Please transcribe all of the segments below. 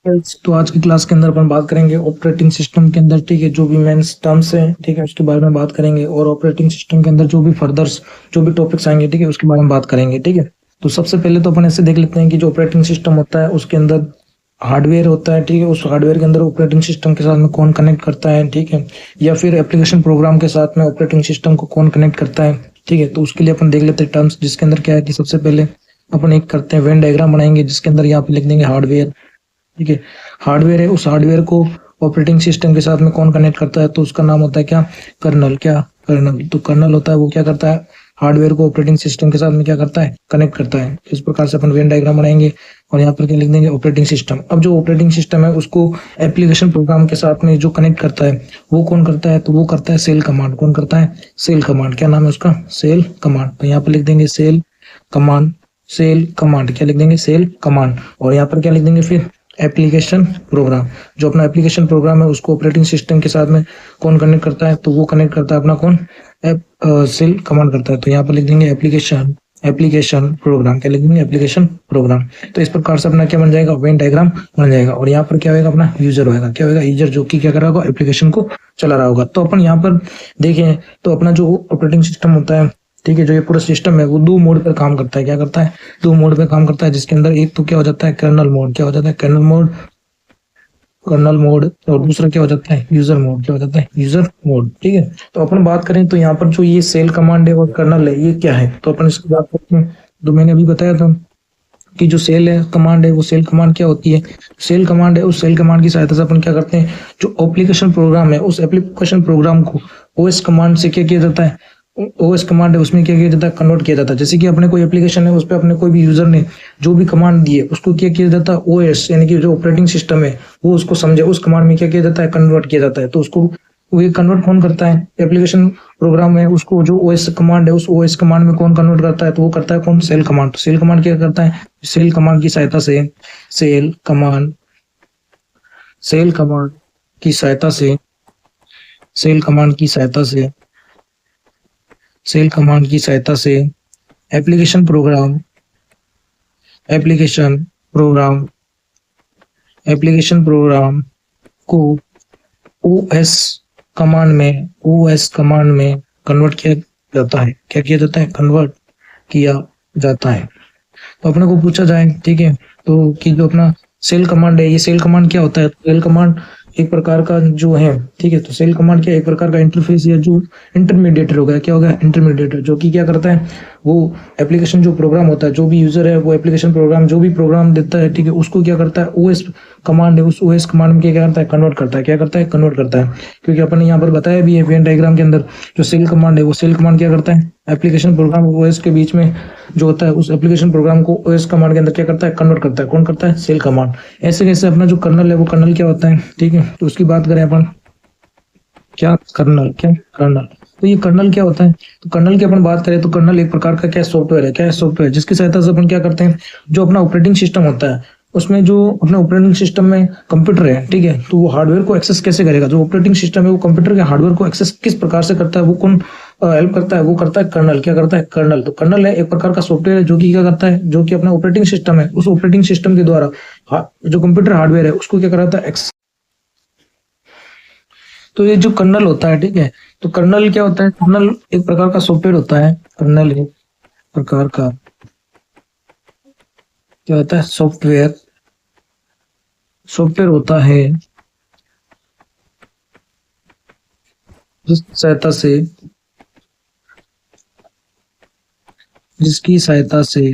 तो आज की क्लास के अंदर अपन बात करेंगे ऑपरेटिंग सिस्टम के अंदर, ठीक है, जो भी मेन टर्म्स हैं, ठीक है, उसके बारे में बात करेंगे। और ऑपरेटिंग सिस्टम के अंदर जो भी फर्दर जो भी टॉपिक्स आएंगे, ठीक है, उसके बारे में बात करेंगे। ठीक है, तो सबसे पहले तो अपन ऐसे देख लेते हैं कि जो ऑपरेटिंग सिस्टम होता है उसके अंदर हार्डवेयर होता है। ठीक है, उस हार्डवेयर के अंदर ऑपरेटिंग सिस्टम के साथ में कौन कनेक्ट करता है, ठीक है, या फिर एप्लीकेशन प्रोग्राम के साथ में ऑपरेटिंग सिस्टम को कौन कनेक्ट करता है। ठीक है, तो उसके लिए अपन देख लेते हैं टर्म्स, जिसके अंदर क्या है कि सबसे पहले अपन एक करते हैं वेन डायग्राम बनाएंगे, जिसके अंदर यहाँ पे लिख देंगे हार्डवेयर। ठीक है, हार्डवेयर है, उस हार्डवेयर को ऑपरेटिंग सिस्टम के साथ में कौन कनेक्ट करता है, तो उसका नाम होता है क्या, कर्नल। क्या, कर्नल। तो कर्नल होता है वो क्या करता है, हार्डवेयर को ऑपरेटिंग सिस्टम के साथ में क्या करता है, कनेक्ट करता है। इस प्रकार से अपन वेन डायग्राम बनाएंगे और यहाँ पर क्या लिख देंगे, ऑपरेटिंग सिस्टम। अब जो ऑपरेटिंग सिस्टम है उसको एप्लीकेशन प्रोग्राम के साथ में जो कनेक्ट करता है वो कौन करता है, तो वो करता है सेल कमांड। कौन करता है, सेल कमांड। क्या नाम है उसका, सेल कमांड। तो यहाँ पर लिख देंगे सेल कमांड। सेल कमांड क्या लिख देंगे, सेल कमांड। और यहाँ पर क्या लिख देंगे फिर, एप्लीकेशन प्रोग्राम। जो अपना एप्लीकेशन प्रोग्राम है उसको ऑपरेटिंग सिस्टम के साथ में कौन कनेक्ट करता है, तो वो कनेक्ट करता है अपना कौन, सेल कमांड करता है। तो यहाँ पर लिख देंगे एप्लीकेशन, एप्लीकेशन प्रोग्राम। क्या लिख देंगे, एप्लीकेशन प्रोग्राम। तो इस प्रकार से अपना क्या बन जाएगा, वेन डायग्राम बन जाएगा। और यहाँ पर क्या होगा, अपना यूजर होगा। क्या होगा, यूजर, जो कि क्या कर रहा होगा, एप्लीकेशन को चला रहा होगा। तो अपन यहाँ पर देखें तो अपना जो ऑपरेटिंग सिस्टम होता है, ठीक है, जो ये पूरा सिस्टम है वो दो मोड पर काम करता है। क्या करता है, दो मोड पे काम करता है, जिसके अंदर एक तो क्या हो जाता है, कर्नल मोड। क्या हो जाता है, कर्नल मोड, कर्नल मोड। और दूसरा क्या हो जाता है, यूजर मोड। क्या हो जाता है, यूजर मोड। ठीक है, तो अपन बात करें तो यहाँ पर जो ये सेल कमांड है और कर्नल है, ये क्या है, तो अपन इसकी बात करते हैं। तो मैंने अभी बताया था कि जो सेल है कमांड है, वो सेल कमांड क्या होती है, सेल कमांड है, उस सेल कमांड की सहायता से अपन क्या करते हैं, जो एप्लीकेशन प्रोग्राम है उस एप्लीकेशन प्रोग्राम को ओएस कमांड से क्या किया जाता है, ओएस कमांड है उसमें क्या किया जाता है, कन्वर्ट किया जाता है। जैसे कि अपने कोई एप्लीकेशन है उस पर अपने कोई भी यूजर ने जो भी कमांड दी है उसको क्या किया जाता है, ओएस यानी कि जो ऑपरेटिंग सिस्टम है वो उसको समझे, उस कमांड में क्या किया जाता है, कन्वर्ट किया जाता है। तो उसको वो ये कन्वर्ट कौन करता है, एप्लीकेशन प्रोग्राम है उसको जो ओएस कमांड है उस ओएस कमांड में कौन कन्वर्ट करता है, तो वो करता है कौन, सेल कमांड। तो सेल कमांड क्या करता है, सेल कमांड की सहायता से, सेल कमांड, सेल कमांड की सहायता से, सेल कमांड की सहायता से, सेल कमांड की सहायता से application program, application program, application program को ओएस कमांड में, ओएस कमांड में कन्वर्ट किया जाता है। क्या किया जाता है, कन्वर्ट किया जाता है। तो अपने को पूछा जाए, ठीक है, तो कि जो अपना सेल कमांड है, ये सेल कमांड क्या होता है, सेल कमांड एक प्रकार का जो है, ठीक है, तो सेल कमांड क्या, एक प्रकार का इंटरफेस या जो इंटरमीडिएटर हो गया। क्या हो गया, इंटरमीडिएटर, जो कि क्या करता है, वो एप्लीकेशन जो प्रोग्राम होता है, जो भी यूजर है वो एप्लीकेशन प्रोग्राम जो भी प्रोग्राम देता है, ठीक है, उसको क्या करता है, ओएस कमांड है, उस ओएस कमांड में क्या करता है, कन्वर्ट करता है। क्या करता है, कन्वर्ट करता है। क्योंकि अपन ने यहाँ पर बताया भी है वेन डायग्राम के अंदर, जो सेल कमांड है वो सेल कमांड क्या करता है, एप्लीकेशन प्रोग्राम ओएस के बीच में जो होता है उस एप्लीकेशन प्रोग्राम को ओएस कमांड के अंदर क्या करता है, कन्वर्ट करता है। कौन करता है, सेल कमांड। ऐसे कैसे अपना जो कर्नल है वो कर्नल क्या होता है, ठीक है, तो उसकी बात करें अपन, क्या कर्नल, क्या कर्नल। तो ये कर्नल क्या होता है, तो कर्नल की अपन बात करें तो कर्नल एक प्रकार का क्या सॉफ्टवेयर है, क्या है, सॉफ्टवेयर, जिसकी सहायता से अपन क्या करते हैं, जो अपना ऑपरेटिंग सिस्टम होता है उसमें जो अपने ऑपरेटिंग सिस्टम में कंप्यूटर है, ठीक है, तो वो हार्डवेयर को एक्सेस कैसे करेगा, जो ऑपरेटिंग सिस्टम है वो कंप्यूटर के हार्डवेयर को एक्सेस किस प्रकार से करता है, वो कौन हेल्प करता है, वो करता है कर्नल। क्या करता है, कर्नल। तो कर्नल है एक प्रकार का सॉफ्टवेयर है जो कि क्या करता है, जो कि अपना ऑपरेटिंग सिस्टम है उस ऑपरेटिंग सिस्टम के द्वारा जो कंप्यूटर हार्डवेयर है उसको क्या कराता है, एक्सेस। तो ये जो कर्नल होता है, ठीक है, तो कर्नल क्या होता है, कर्नल एक प्रकार का सॉफ्टवेयर होता है, कर्नल एक प्रकार का क्या होता है, सॉफ्टवेयर, सॉफ्टवेयर होता है जिसकी सहायता से, जिसकी सहायता से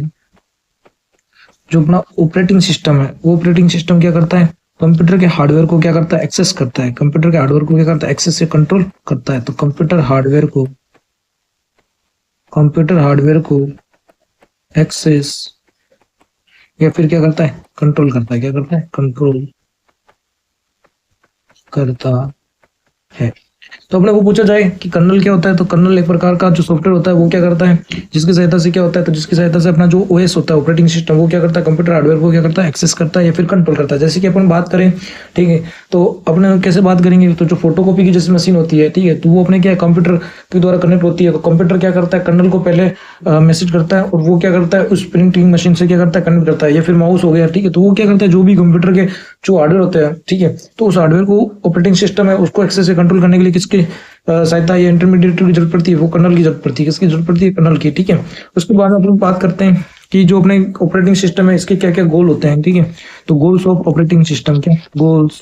जो अपना ऑपरेटिंग सिस्टम है वो ऑपरेटिंग सिस्टम क्या करता है, कंप्यूटर के हार्डवेयर को क्या करता है, एक्सेस करता है। कंप्यूटर के हार्डवेयर को क्या करता है, एक्सेस से कंट्रोल करता है। तो कंप्यूटर हार्डवेयर को, कंप्यूटर हार्डवेयर को एक्सेस या फिर क्या करता है, कंट्रोल करता है। क्या करता है, कंट्रोल करता है। तो अपने को पूछा जाए कि कर्नल क्या होता है, तो कर्नल एक प्रकार का जो सॉफ्टवेयर होता है वो क्या करता है, जिसकी सहायता से क्या होता है, तो जिसकी सहायता से अपना जो ओएस होता है ऑपरेटिंग सिस्टम वो क्या करता है, कंप्यूटर हार्डवेयर को क्या करता है, एक्सेस करता है या फिर कंट्रोल करता है। जैसे कि अपन बात करें, ठीक है, तो अपने कैसे बात करेंगे, तो जो फोटोकॉपी की जैसे मशीन होती है, ठीक है, तो वो अपने क्या कंप्यूटर के द्वारा कनेक्ट होती है। तो कंप्यूटर क्या करता है, कर्नल को पहले मैसेज करता है और वो क्या करता है, उस प्रिंटिंग मशीन से क्या करता है, कनेक्ट करता है। या फिर माउस हो गया, ठीक है, तो वो क्या करता है, जो भी कंप्यूटर के जो हार्डवेयर होते हैं, ठीक है, तो उस हार्डवेयर को ऑपरेटिंग सिस्टम है उसको एक्सेस से कंट्रोल करने के लिए किसकी सहायता या इंटरमीडिएट की जरूरत पड़ती है, वो कर्नल की जरूरत पड़ती है। किसकी जरूरत पड़ती है? कर्नल की, ठीक है। उसके बाद हम लोग बात करते हैं कि जो अपने ऑपरेटिंग सिस्टम है इसके क्या क्या गोल होते हैं, ठीक है। तो गोल्स ऑफ ऑपरेटिंग सिस्टम, क्या गोल्स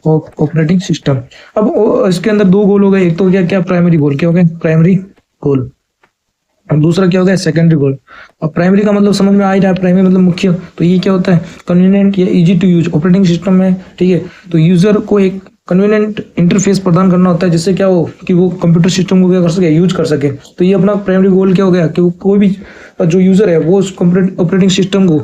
ऑफ ऑपरेटिंग सिस्टम। अब इसके अंदर दो गोल हो गए, एक तो क्या क्या प्राइमरी गोल, क्या हो गया? Primary goal. और दूसरा क्या हो गया? Secondary goal. अब प्राइमरी का मतलब समझ में आ ही रहा है, प्राइमरी मतलब मुख्य। तो ये क्या होता है? कन्वीनियंट या easy to use operating system में, ठीक है। तो यूजर को एक कन्वीनियंट इंटरफेस प्रदान करना होता है जिससे क्या हो कि वो कंप्यूटर सिस्टम को क्या कर सके? यूज कर सके। तो ये अपना प्राइमरी गोल क्या हो गया कि कोई भी जो यूजर है वो उस ऑपरेटिंग सिस्टम को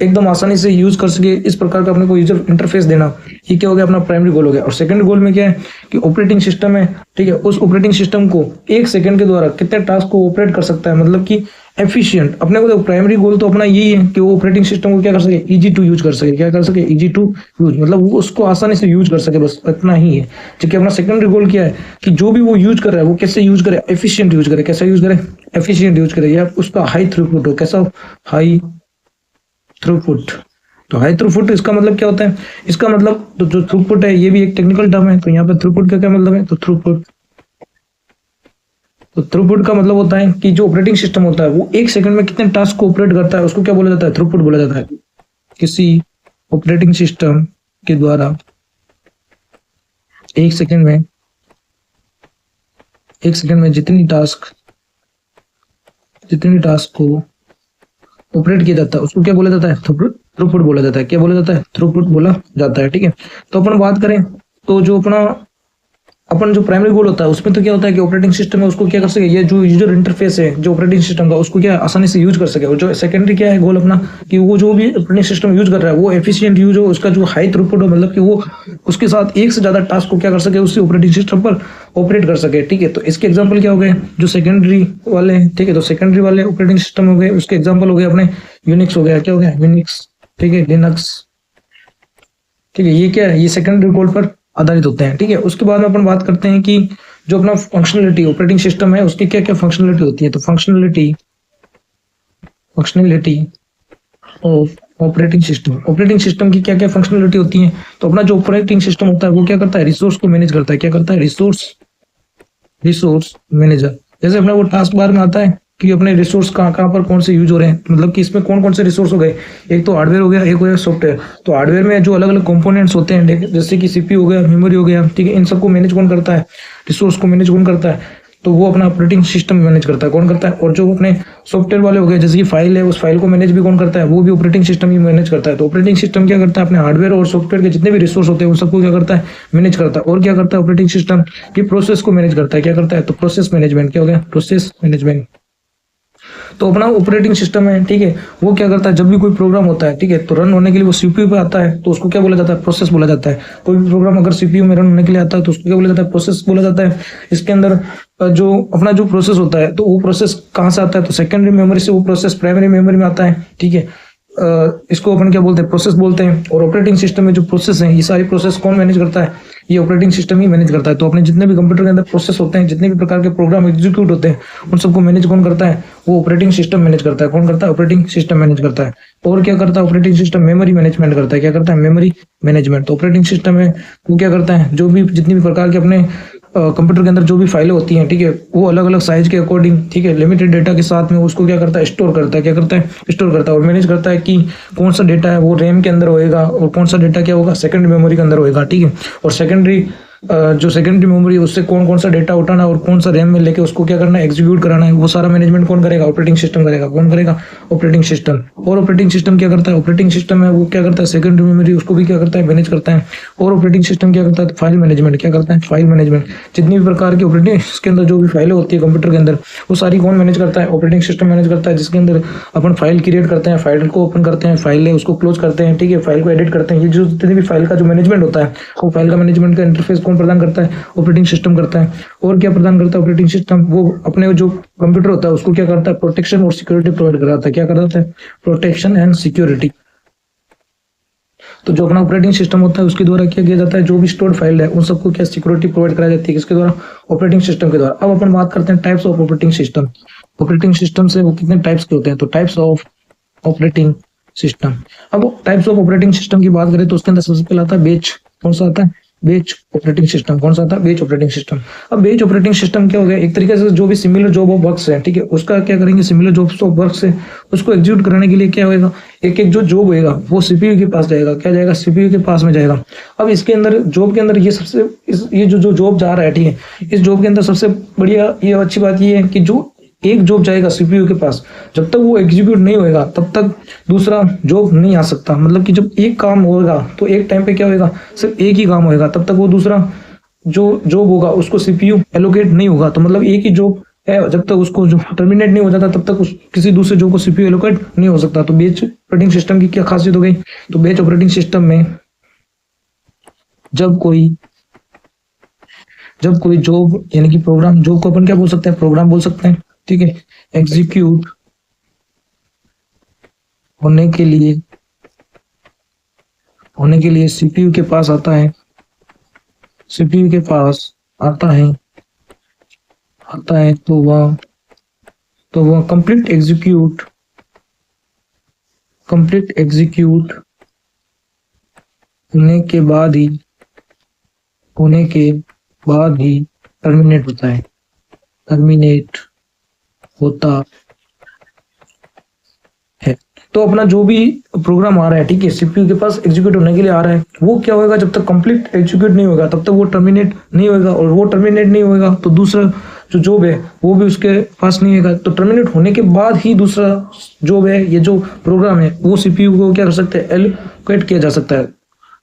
एकदम आसानी से यूज कर सके, इस प्रकार का अपने को यूजर इंटरफेस देना, ये क्या हो गया? अपना प्राइमरी गोल हो गया। और सेकंड गोल में क्या है कि ऑपरेटिंग सिस्टम है, ठीक है, उस ऑपरेटिंग सिस्टम को 1 सेकंड के द्वारा कितने टास्क को ऑपरेट कर सकता है, मतलब कि एफिशिएंट। अपने को देखो प्राइमरी गोल तो अपना यही है कि वो ऑपरेटिंग सिस्टम को क्या कर सके? इजी टू यूज कर सके। क्या कर सके? इजी टू यूज, मतलब वो उसको आसानी से यूज कर सके, बस इतना ही है। ठीक है। अपना सेकेंडरी गोल क्या है कि जो भी वो यूज कर रहा है वो कैसे यूज करे? एफिशिएंट यूज करे। कैसा यूज करे? एफिशिएंट यूज करे, या उसका हाई थ्रूपुट हो। कैसा हो? High throughput. तो हाई थ्रूपुट इसका मतलब क्या होता है? इसका मतलब तो जो थ्रूपुट है ये भी एक टेक्निकल टर्म है। तो यहाँ पे थ्रूपुट का क्या मतलब है? तो थ्रूपुट का मतलब होता है कि जो ऑपरेटिंग सिस्टम होता है वो 1 सेकंड में कितने टास्क को ऑपरेट करता है, उसको क्या बोला जाता है? थ्रूपुट बोला जाता है। किसी ऑपरेटिंग सिस्टम के द्वारा 1 सेकंड में जितनी टास्क को ऑपरेट किया जाता है उसको क्या बोला जाता है? थ्रूपुट बोला जाता है। क्या बोला जाता है? थ्रूपुट बोला जाता है। ठीक है। तो अपन बात करें तो जो अपन जो प्राइमरी गोल होता है उसमें तो क्या होता है कि ऑपरेटिंग सिस्टम है उसको क्या कर सके? ये जो यूजर इंटरफेस है जो ऑपरेटिंग सिस्टम का, उसको क्या आसानी से यूज कर सके। और जो सेकेंडरी क्या है गोल अपना, कि वो जो भी ऑपरेटिंग सिस्टम यूज कर रहा है वो एफिशिएंट यूज हो, उसका जो हाई थ्रूपुट हो, मतलब कि वो उसके साथ एक से ज्यादा टास्क को क्या कर सके? उसी ऑपरेटिंग सिस्टम पर ऑपरेट कर सके। ठीक है। तो इसके एग्जाम्पल क्या हो गए? जो सेकेंडरी वाले, ठीक है, तो सेकेंडरी वाले ऑपरेटिंग सिस्टम हो गए, उसके एग्जाम्पल हो गए अपने यूनिक्स हो गया। क्या हो गया? यूनिक्स। ठीक है। लिनक्स। ठीक है। ये क्या है? ये सेकेंडरी गोल पर आधारित होते हैं। ठीक है। उसके बाद में अपन बात करते हैं कि जो अपना फंक्शनलिटी ऑपरेटिंग सिस्टम है उसकी क्या क्या फंक्शनलिटी होती है। तो फंक्शनलिटी ऑफ ऑपरेटिंग सिस्टम की क्या क्या फंक्शनलिटी होती है। तो अपना जो ऑपरेटिंग सिस्टम होता है वो क्या करता है? रिसोर्स को मैनेज करता है। क्या करता है? Resource manager. जैसे अपना वो टास्क बार में आता है कि अपने रिसोर्स कहाँ पर कौन से यूज हो रहे हैं, मतलब कि इसमें कौन कौन से रिसोर्स हो गए। एक तो हार्डवेयर हो गया, एक हो गया सॉफ्टवेयर। तो हार्डवेयर में जो अलग अलग कंपोनेंट्स होते हैं जैसे कि सीपीयू हो गया, मेमोरी हो गया, ठीक है, इन सबको मैनेज कौन करता है? रिसोर्स को मैनेज कौन करता है? तो वो अपना ऑपरेटिंग सिस्टम मैनेज करता है। कौन करता है? और जो अपने सॉफ्टवेयर वाले हो गए, जैसे कि फाइल है, उस फाइल को मैनेज भी कौन करता है? वो भी ऑपरेटिंग सिस्टम ही मैनेज करता है। तो ऑपरेटिंग सिस्टम क्या करता है? अपने हार्डवेयर और सॉफ्टवेयर के जितने भी रिसोर्स होते हैं उन सबको क्या करता है? मैनेज करता है। और क्या करता है ऑपरेटिंग सिस्टम? की प्रोसेस को मैनेज करता है। क्या करता है? तो प्रोसेस मैनेजमेंट। क्या हो गया? Process management. तो अपना ऑपरेटिंग सिस्टम है, ठीक है, वो क्या करता है? जब भी कोई प्रोग्राम होता है, ठीक है, तो रन होने के लिए वो सीपीयू पे आता है तो उसको क्या बोला जाता है? प्रोसेस बोला जाता है। कोई भी प्रोग्राम अगर सीपीयू में रन होने के लिए आता है तो उसको क्या बोला जाता है? प्रोसेस बोला जाता है। इसके अंदर जो अपना जो प्रोसेस होता है तो वो प्रोसेस कहाँ से आता है? तो सेकेंडरी मेमोरी से वो प्रोसेस प्राइमरी मेमोरी में आता है। ठीक है। इसको अपन क्या बोलते हैं? प्रोसेस बोलते हैं। और ऑपरेटिंग सिस्टम में जो प्रोसेस है, ये सारी प्रोसेस कौन मैनेज करता है? ये ऑपरेटिंग सिस्टम ही मैनेज करता है। तो अपने जितने भी कंप्यूटर के अंदर प्रोसेस होते हैं, जितने भी प्रकार के प्रोग्राम एग्जीक्यूट होते हैं, उन सबको मैनेज कौन करता है? वो ऑपरेटिंग सिस्टम मैनेज करता है। कौन करता है? ऑपरेटिंग सिस्टम मैनेज करता है। और क्या करता है ऑपरेटिंग सिस्टम? मेमोरी मैनेजमेंट करता है। क्या करता है? Memory management. तो ऑपरेटिंग सिस्टम है वो क्या करता है? जो भी जितनी भी प्रकार के अपने कंप्यूटर के अंदर जो भी फाइलें होती हैं, ठीक है, वो अलग अलग साइज के अकॉर्डिंग, ठीक है, लिमिटेड डेटा के साथ में उसको क्या करता है? स्टोर करता है। क्या करता है? स्टोर करता है। और मैनेज करता है कि कौन सा डेटा है वो रैम के अंदर होएगा और कौन सा डेटा क्या होगा? सेकेंडरी मेमोरी के अंदर होएगा। ठीक है। और जो सेकेंडरी मेमोरी उससे कौन कौन सा डेटा उठाना है और कौन सा रैम में लेके उसको क्या करना है? एग्जीक्यूट कराना है, वो सारा मैनेजमेंट कौन करेगा? ऑपरेटिंग सिस्टम करेगा। कौन करेगा? Operating system. और ऑपरेटिंग सिस्टम क्या करता है? ऑपरेटिंग सिस्टम है वो क्या करता है? सेकेंडरी मेमोरी उसको भी क्या करता है? मैनेज करता है। और ऑपरेटिंग सिस्टम क्या करता है? File management. क्या करता है? File management. जितनी भी प्रकार की ऑपरेटिंग के अंदर जो भी फाइलें होती है कंप्यूटर के अंदर, वो सारी कौन मैनेज करता है? ऑपरेटिंग सिस्टम मैनेज करता है। जिसके अंदर अपन फाइल क्रिएट करते हैं, फाइल को ओपन करते हैं, फाइल है उसको क्लोज करते हैं, ठीक है, फाइल को एडिट करते हैं। ये जो जितनी भी फाइल का जो मैनेजमेंट होता है, वो फाइल का मैनेजमेंट का इंटरफेस कौन प्रदान करता है? ऑपरेटिंग सिस्टम करता है। और क्या प्रदान करता है ऑपरेटिंग सिस्टम? वो अपने जो कंप्यूटर होता है उसको क्या करता है? प्रोटेक्शन और सिक्योरिटी प्रोवाइड कराता है। क्या कराता है? Protection and security. तो जो अपना ऑपरेटिंग सिस्टम होता है उसके द्वारा क्या किया जाता है? जो भी स्टोर्ड फाइल है उन सबको क्या सिक्योरिटी प्रोवाइड कराई जाती है? किसके द्वारा? ऑपरेटिंग सिस्टम के द्वारा। अब अपन बात करते हैं types of operating system. Operating system से वो कितने टाइप्स के होते हैं? तो टाइप्स ऑफ ऑपरेटिंग सिस्टम। अब टाइप्स ऑफ ऑपरेटिंग सिस्टम की बात करें तो उसके अंदर सबसे पहला आता है बेच। कौन सा आता है? बेच ऑपरेटिंग सिस्टम। कौन सा आता है? बेच ऑपरेटिंग सिस्टम। अब बेच ऑपरेटिंग सिस्टम क्या हो गया? एक तरीके से जो भी सिमिलर जॉब ऑफ वर्क्स है, ठीक है, उसका क्या करेंगे, सिमिलर जॉब्स ऑफ वर्क्स है उसको एग्जीक्यूट कराने के लिए क्या होगा, एक एक जो जॉब होगा वो सीपीयू के पास जाएगा। क्या जाएगा? सीपीयू के पास में जाएगा। अब इसके अंदर जॉब के अंदर ये सबसे ये जो जॉब जा रहा है, ठीक है, इस जॉब के अंदर सबसे बढ़िया ये अच्छी बात ये है कि जो एक जॉब जाएगा सीपीयू के पास, जब तक वो एग्जीक्यूट नहीं होएगा तब तक दूसरा जॉब नहीं आ सकता। मतलब कि जब एक काम होगा तो एक टाइम पे क्या होएगा, सिर्फ एक ही काम होएगा, तब तक वो दूसरा जो जॉब होगा उसको सीपीयू एलोकेट नहीं होगा। तो मतलब एक ही जॉब है, जब तक उसको जो टर्मिनेट नहीं हो जाता तब तक उस किसी दूसरे जॉब को सीपीयू एलोकेट नहीं हो सकता। तो बेच ऑपरेटिंग सिस्टम की क्या खासियत हो गई? तो बेच ऑपरेटिंग सिस्टम में जब कोई जॉब यानी कि प्रोग्राम, जॉब को अपन क्या बोल सकते हैं? प्रोग्राम बोल सकते हैं, ठीक है, एग्जीक्यूट होने के लिए सीपीयू के पास आता है, सीपीयू के पास आता है तो वह कंप्लीट एग्जीक्यूट होने के बाद ही टर्मिनेट होता है, टर्मिनेट होता है। तो अपना जो भी प्रोग्राम आ रहा है, ठीक है, सीपीयू के पास एग्जीक्यूट होने के लिए आ रहा है, वो क्या होगा, जब तक कंप्लीट एग्जीक्यूट नहीं होगा तब तक वो टर्मिनेट नहीं होगा, और वो टर्मिनेट नहीं होगा तो दूसरा जो जॉब है वो भी उसके पास नहीं होगा। तो टर्मिनेट होने के बाद ही दूसरा जॉब है, ये जो प्रोग्राम है वो सीपीयू को क्या कर सकते हैं, एलोकेट किया जा सकता है।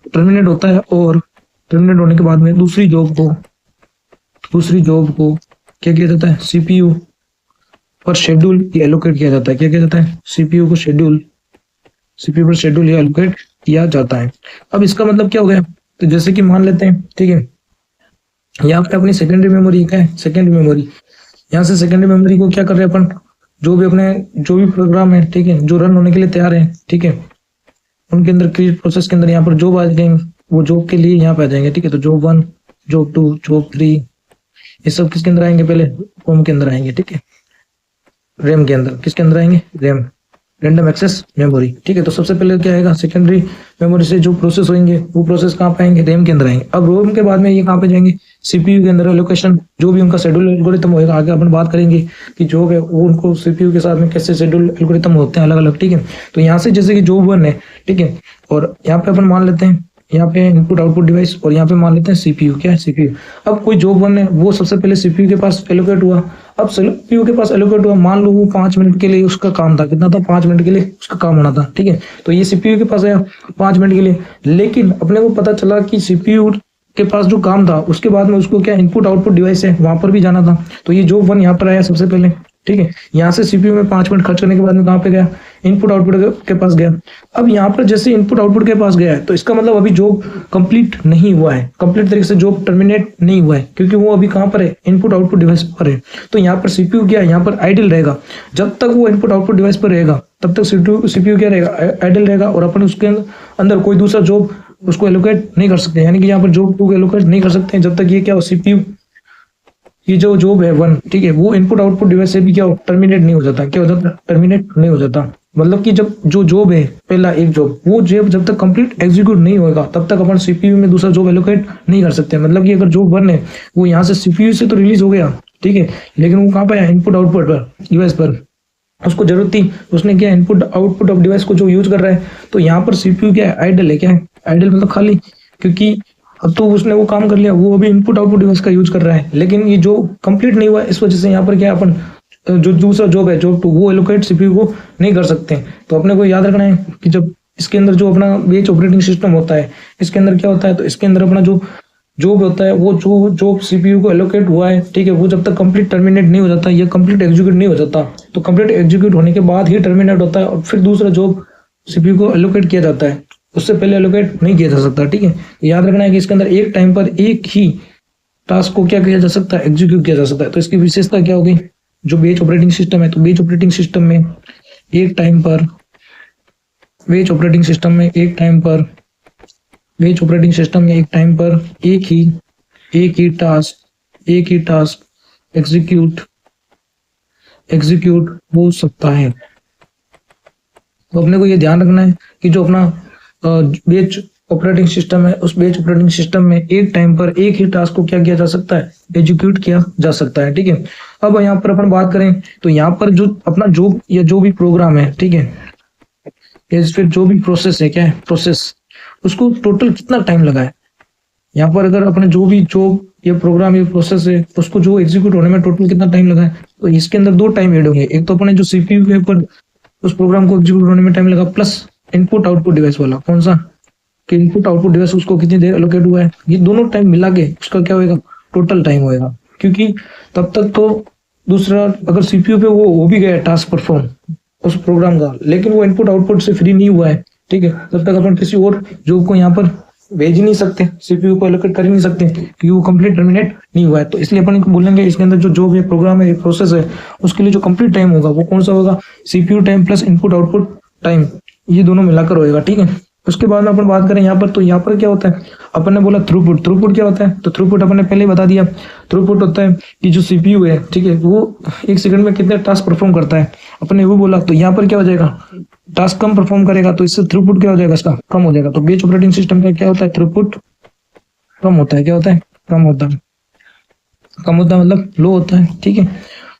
टर्मिनेट होता है और टर्मिनेट होने के बाद में दूसरी जॉब को क्या किया जाता है, सीपीयू पर शेड्यूल ये एलोकेट किया जाता है। क्या किया जाता है? सीपीयू पर शेड्यूल ये एलोकेट किया जाता है। अब इसका मतलब क्या हो गया? तो जैसे कि मान लेते हैं, ठीक है, यहाँ पे अपनी सेकेंडरी मेमोरी क्या है, सेकेंडरी मेमोरी, यहाँ से सेकेंडरी मेमोरी को क्या कर रहे हैं अपन, जो भी प्रोग्राम है, ठीक है, जो रन होने के लिए तैयार है, ठीक है, उनके अंदर क्रिएट प्रोसेस के अंदर यहाँ पर जॉब आ जाएंगे, वो जॉब के लिए यहाँ पे आ जाएंगे, ठीक है। तो जॉब 1, जॉब 2, जॉब 3, ये सब किसके अंदर आएंगे? पहले होम के अंदर आएंगे, ठीक है, रैम के अंदर। किसके अंदर आएंगे? रैम, रैंडम एक्सेस मेमोरी, ठीक है। तो सबसे पहले क्या आएगा, सेकेंडरी मेमोरी से जो प्रोसेस होंगे वो प्रोसेस कहाँ पे आएंगे? रैम के अंदर आएंगे। अब रैम के बाद में ये कहाँ पे जाएंगे? सीपीयू के अंदर एलोकेशन, जो भी उनका शेड्यूल एल्गोरिथम होगा, आगे अपन बात करेंगे कि जॉब है वो उनको सीपीयू के साथ में कैसे शेड्यूल एल्गोरिथम होते हैं अलग अलग, ठीक है। तो यहाँ से जैसे कि जॉब 1 है, ठीक है, और यहाँ पे अपन मान लेते हैं यहाँ पे इनपुट आउटपुट डिवाइस, और यहाँ पे मान लेते हैं सीपीयू। क्या है? सीपीयू। अब कोई जॉब 1 है वो सबसे पहले सीपीयू के पास एलोकेट हुआ। अब सीपीयू के पास एलोकेट हुआ, मान लो वो 5 मिनट के लिए उसका काम था, कितना था? 5 मिनट के लिए उसका काम होना था, ठीक है। तो ये सीपीयू के पास आया 5 मिनट के लिए, लेकिन अपने को पता चला कि सीपीयू के पास जो काम था उसके बाद में उसको क्या इनपुट आउटपुट डिवाइस है वहां पर भी जाना था। तो ये जॉब 1 यहाँ पर आया सबसे पहले, ठीक है। यहाँ से सीपीयू में 5 मिनट खर्च करने के बाद में कहाँ पे गया? इनपुट आउटपुट के पास गया। अब यहाँ पर जैसे इनपुट आउटपुट के पास गया है तो इसका मतलब अभी जॉब कंप्लीट नहीं हुआ है, कंप्लीट तरीके से जॉब टर्मिनेट नहीं हुआ है, क्योंकि वो अभी कहाँ पर है? इनपुट आउटपुट डिवाइस पर है। तो यहाँ पर सीपीयू क्या है? यहाँ पर आइडल रहेगा। जब तक वो इनपुट आउटपुट डिवाइस पर रहेगा तब तक सीपीयू क्या रहेगा? आइडल रहेगा, और अपन उसके अंदर कोई दूसरा जॉब उसको एलोकेट नहीं कर सकते, यानी कि यहाँ पर जॉब 2 को एलोकेट नहीं कर सकते जब तक ये क्या हो, सीपीयू ये जो जॉब है 1, ठीक है, वो इनपुट आउटपुट डिवाइस से भी क्या हो, टर्मिनेट नहीं हो जाता। क्या हो जाता? टर्मिनेट नहीं हो जाता। मतलब कि जब जो जॉब है पहला एक जॉब, वो जब तक कंप्लीट एग्जीक्यूट नहीं होगा तब तक अपन सीपीयू में दूसरा जॉब एलोकेट नहीं कर सकते। मतलब कि अगर जॉब 1 है वो यहाँ से सीपीयू से तो रिलीज हो गया, ठीक है, लेकिन वो कहाँ पे आया? इनपुट आउटपुट पर, डिवाइस पर। उसको जरूरत थी, उसने क्या इनपुट आउटपुट ऑफ डिवाइस को जो यूज कर रहा है, तो यहाँ पर सीपीयू क्या है? आइडल है। क्या है? आइडल मतलब खाली, क्योंकि अब तो उसने वो काम कर लिया, वो अभी इनपुट आउटपुट डिवाइस का यूज कर रहा है, लेकिन ये जो कंप्लीट नहीं हुआ इस वजह से यहाँ पर क्या अपन जो दूसरा जॉब है, जॉब 2, वो एलोकेट सीपीयू को नहीं कर सकते। तो अपने को याद रखना है कि जब इसके अंदर जो अपना बेच ऑपरेटिंग सिस्टम होता है, इसके अंदर क्या होता है, तो इसके अंदर अपना जो जॉब होता है, वो जो जॉब सीपीयू को एलोकेट हुआ है, ठीक है, वो जब तक कंप्लीट टर्मिनेट नहीं हो जाता या कंप्लीट एग्जीक्यूट नहीं हो जाता, तो कंप्लीट एग्जीक्यूट होने के बाद ही टर्मिनेट होता है, और फिर दूसरा जॉब सीपीयू को एलोकेट किया जाता है, उससे पहले एलोकेट नहीं किया जा सकता, ठीक है। याद रखना है कि इसके अंदर एक टाइम पर एक ही टास्क को क्या किया जा सकता है? एग्जीक्यूट किया जा सकता है। तो इसकी विशेषता क्या होगी? जो बेच ऑपरेटिंग सिस्टम है, तो बेच ऑपरेटिंग सिस्टम में एक टाइम पर एक ही टास्क एग्जीक्यूट हो सकता है। तो अपने को ये ध्यान रखना है कि जो अपना बेच ऑपरेटिंग सिस्टम है, उस बेच ऑपरेटिंग सिस्टम में एक टाइम पर एक ही टास्क को क्या किया जा सकता है, एग्जीक्यूट किया जा सकता है। ठीक है, अब यहाँ पर अपन बात करें तो यहाँ पर जो अपना जो या जो भी प्रोग्राम है, ठीक है, या फिर जो भी प्रोसेस है, क्या है प्रोसेस, उसको टोटल कितना टाइम लगा है। यहाँ पर अगर अपने जो भी जो ये प्रोग्राम ये प्रोसेस है उसको जो एग्जीक्यूट होने में टोटल कितना टाइम लगा है, तो इसके अंदर दो टाइम ऐड होंगे। एक तो अपने जो सीपीयू के ऊपर उस प्रोग्राम को एग्जीक्यूट होने में टाइम लगा, प्लस इनपुट आउटपुट डिवाइस वाला कौन सा, कि इनपुट आउटपुट डिवाइस उसको कितनी देर एलोकेट हुआ है, ये दोनों टाइम मिला के उसका क्या होगा, टोटल टाइम होएगा। क्योंकि तब तक तो दूसरा अगर सीपीयू पे वो हो भी गया टास्क परफॉर्म उस प्रोग्राम का, लेकिन वो इनपुट आउटपुट से फ्री नहीं हुआ है, ठीक है, तब तक अपन किसी और जॉब को यहाँ पर भेज ही नहीं सकते, सीपीयू को एलोकेट कर ही नहीं सकते, क्योंकि वो कंप्लीट टर्मिनेट नहीं हुआ है। तो इसलिए अपन इनको बोलेंगे इसके अंदर जो जॉब है, प्रोग्राम है, प्रोसेस है, उसके लिए जो कंप्लीट टाइम होगा वो कौन सा होगा, CPU time plus input output time, ये दोनों मिलाकर होएगा। ठीक है, उसके बाद में अपन बात करें यहाँ पर, तो यहाँ पर क्या होता है, अपन ने बोला थ्रूपुट। थ्रूपुट क्या होता है, तो थ्रूपुट अपन ने पहले ही बता दिया। थ्रूपुट होता है कि जो सीपीयू है, ठीक है, वो एक सेकंड में कितने टास्क परफॉर्म करता है, अपन ने वो बोला। तो यहाँ पर क्या हो जाएगा, टास्क कम परफॉर्म करेगा तो इससे थ्रूपुट क्या हो जाएगा, इसका कम हो जाएगा। तो बेच ऑपरेटिंग सिस्टम का क्या होता है, थ्रूपुट कम होता है। क्या होता है, कम होता है। कम होता है मतलब लो होता है। ठीक है,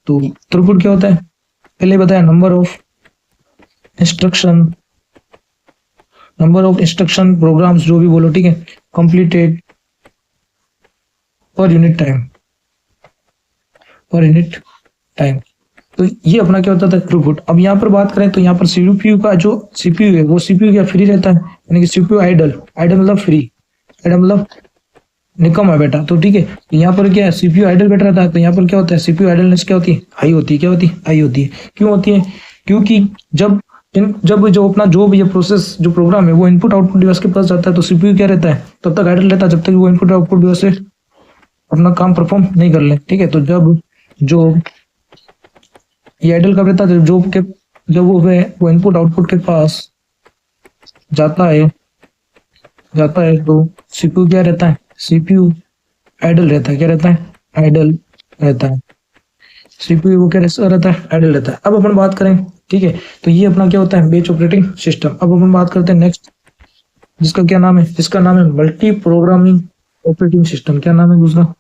तो थ्रूपुट क्या होता है, पहले बताया, नंबर ऑफ इंस्ट्रक्शन प्रोग्राम्स जो भी बोलो, ठीक है, कंप्लीटेड पर यूनिट टाइम। तो ये अपना क्या होता था, थ्रूपुट। अब यहाँ पर बात करें तो यहाँ पर सीपीयू का जो सीपीयू है वो सीपीयू क्या फ्री रहता है, यानी कि सीपीयू आइडल मतलब फ्री, आइडल मतलब निकम्मा बेटा। तो ठीक है, यहाँ पर क्या है, सीपीयू आइडल बैठ रहता है। तो यहाँ पर क्या होता है, सीपीयू आइडलनेस क्या होती है, हाई होती है। क्या होती है, हाई होती है। क्यों होती है, क्योंकि जब जो अपना जो भी ये प्रोसेस जो प्रोग्राम है वो इनपुट आउटपुट डिवाइस के पास जाता है तो सीपीयू क्या रहता है, तब तक आइडल रहता है जब तक वो इनपुट आउटपुट डिवाइस से अपना काम परफॉर्म नहीं कर ले। ठीक है, तो जब जो ये आइडल कब रहता है, जब वो इनपुट आउटपुट के पास जाता है तो सीपीयू क्या रहता है, सीपीयू आइडल रहता है। क्या रहता है, आइडल रहता है। सीपीयू वो क्या रहता है, आइडल रहता है। अब अपन बात करें, ठीक है, तो ये अपना क्या होता है, बेच ऑपरेटिंग सिस्टम। अब अपन बात करते हैं नेक्स्ट, जिसका क्या नाम है, जिसका नाम है मल्टी प्रोग्रामिंग ऑपरेटिंग सिस्टम। क्या नाम है दूसरा,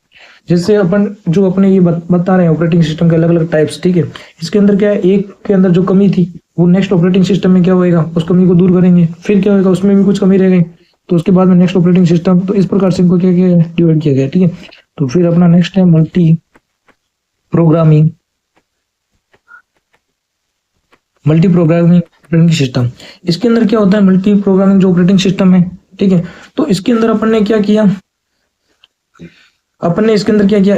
जैसे अपन जो अपने ये बता रहे हैं ऑपरेटिंग सिस्टम के अलग अलग टाइप्स। ठीक है, इसके अंदर क्या है, एक के अंदर जो कमी थी वो नेक्स्ट ऑपरेटिंग सिस्टम में क्या होएगा, उस कमी को दूर करेंगे। फिर क्या होएगा, उसमें भी कुछ कमी रह गई तो उसके बाद में नेक्स्ट ऑपरेटिंग सिस्टम। तो इस प्रकार से इनको क्या किया डिवाइड किया गया। ठीक है, तो फिर अपना नेक्स्ट है मल्टी प्रोग्रामिंग ऑपरेटिंग सिस्टम। इसके अंदर क्या होता है, मल्टी प्रोग्रामिंग जो ऑपरेटिंग सिस्टम है, ठीक है, तो इसके अंदर अपन ने क्या किया,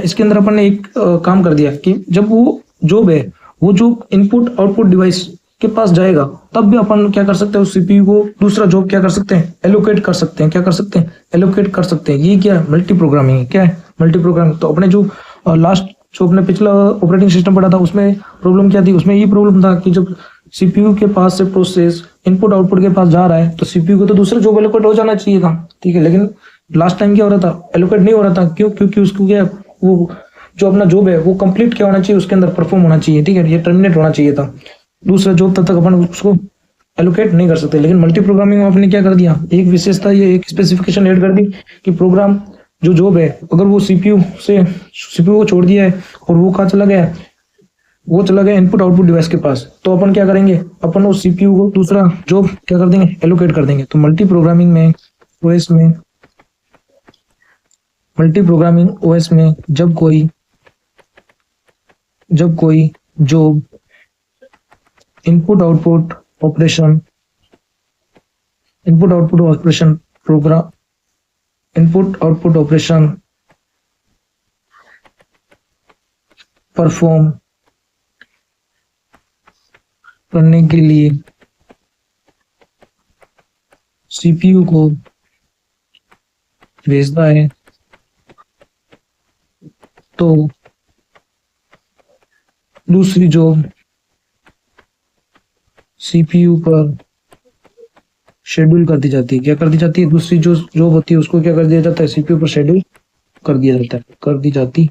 इसके अंदर अपन ने एक काम कर दिया कि जब वो जॉब है, वो जो इनपुट आउटपुट डिवाइस के पास जाएगा तब भी अपन क्या कर सकते हैं, उस सीपीयू को दूसरा जॉब क्या कर सकते हैं, एलोकेट कर सकते हैं। क्या कर सकते हैं, एलोकेट कर सकते हैं। ये क्या है, मल्टी प्रोग्रामिंग है। क्या है, मल्टी प्रोग्रामिंग। तो अपने जो लास्ट जो अपने पिछला ऑपरेटिंग सिस्टम पढ़ा था उसमें प्रॉब्लम क्या थी, उसमें ये प्रॉब्लम था कि जब सीपीयू के पास से प्रोसेस इनपुट आउटपुट के पास जा रहा है तो सीपीयू को तो दूसरा जॉब एलोकेट हो जाना चाहिए था। ठीक है, लेकिन लास्ट टाइम क्या हो रहा था, एलोकेट नहीं हो रहा था। क्यों, क्योंकि उसको क्या, वो जो अपना जॉब है वो कंप्लीट क्या होना चाहिए, उसके अंदर परफॉर्म होना चाहिए। ठीक है, ये टर्मिनेट होना चाहिए था। दूसरा जॉब तब तक अपन उसको एलोकेट नहीं कर सकते। लेकिन मल्टी प्रोग्रामिंग में आपने क्या कर दिया, एक विशेषता, ये एक स्पेसिफिकेशन ऐड कर दी कि प्रोग्राम जो जॉब है अगर वो सीपीयू को छोड़ दिया है और वो कहाँ चला गया, वो चला गया इनपुट आउटपुट डिवाइस के पास, तो अपन क्या करेंगे, अपन उस सीपीयू को दूसरा जॉब क्या कर देंगे, एलोकेट कर देंगे। तो मल्टी प्रोग्रामिंग ओएस में जब कोई job input output operation perform करने के लिए सीपीयू को भेजता है तो दूसरी जॉब सीपीयू पर शेड्यूल कर दी जाती है। क्या कर दी जाती है, दूसरी जो जॉब होती है उसको क्या कर दिया जाता है, सीपीयू पर शेड्यूल कर दिया जाता है, कर दी जाती।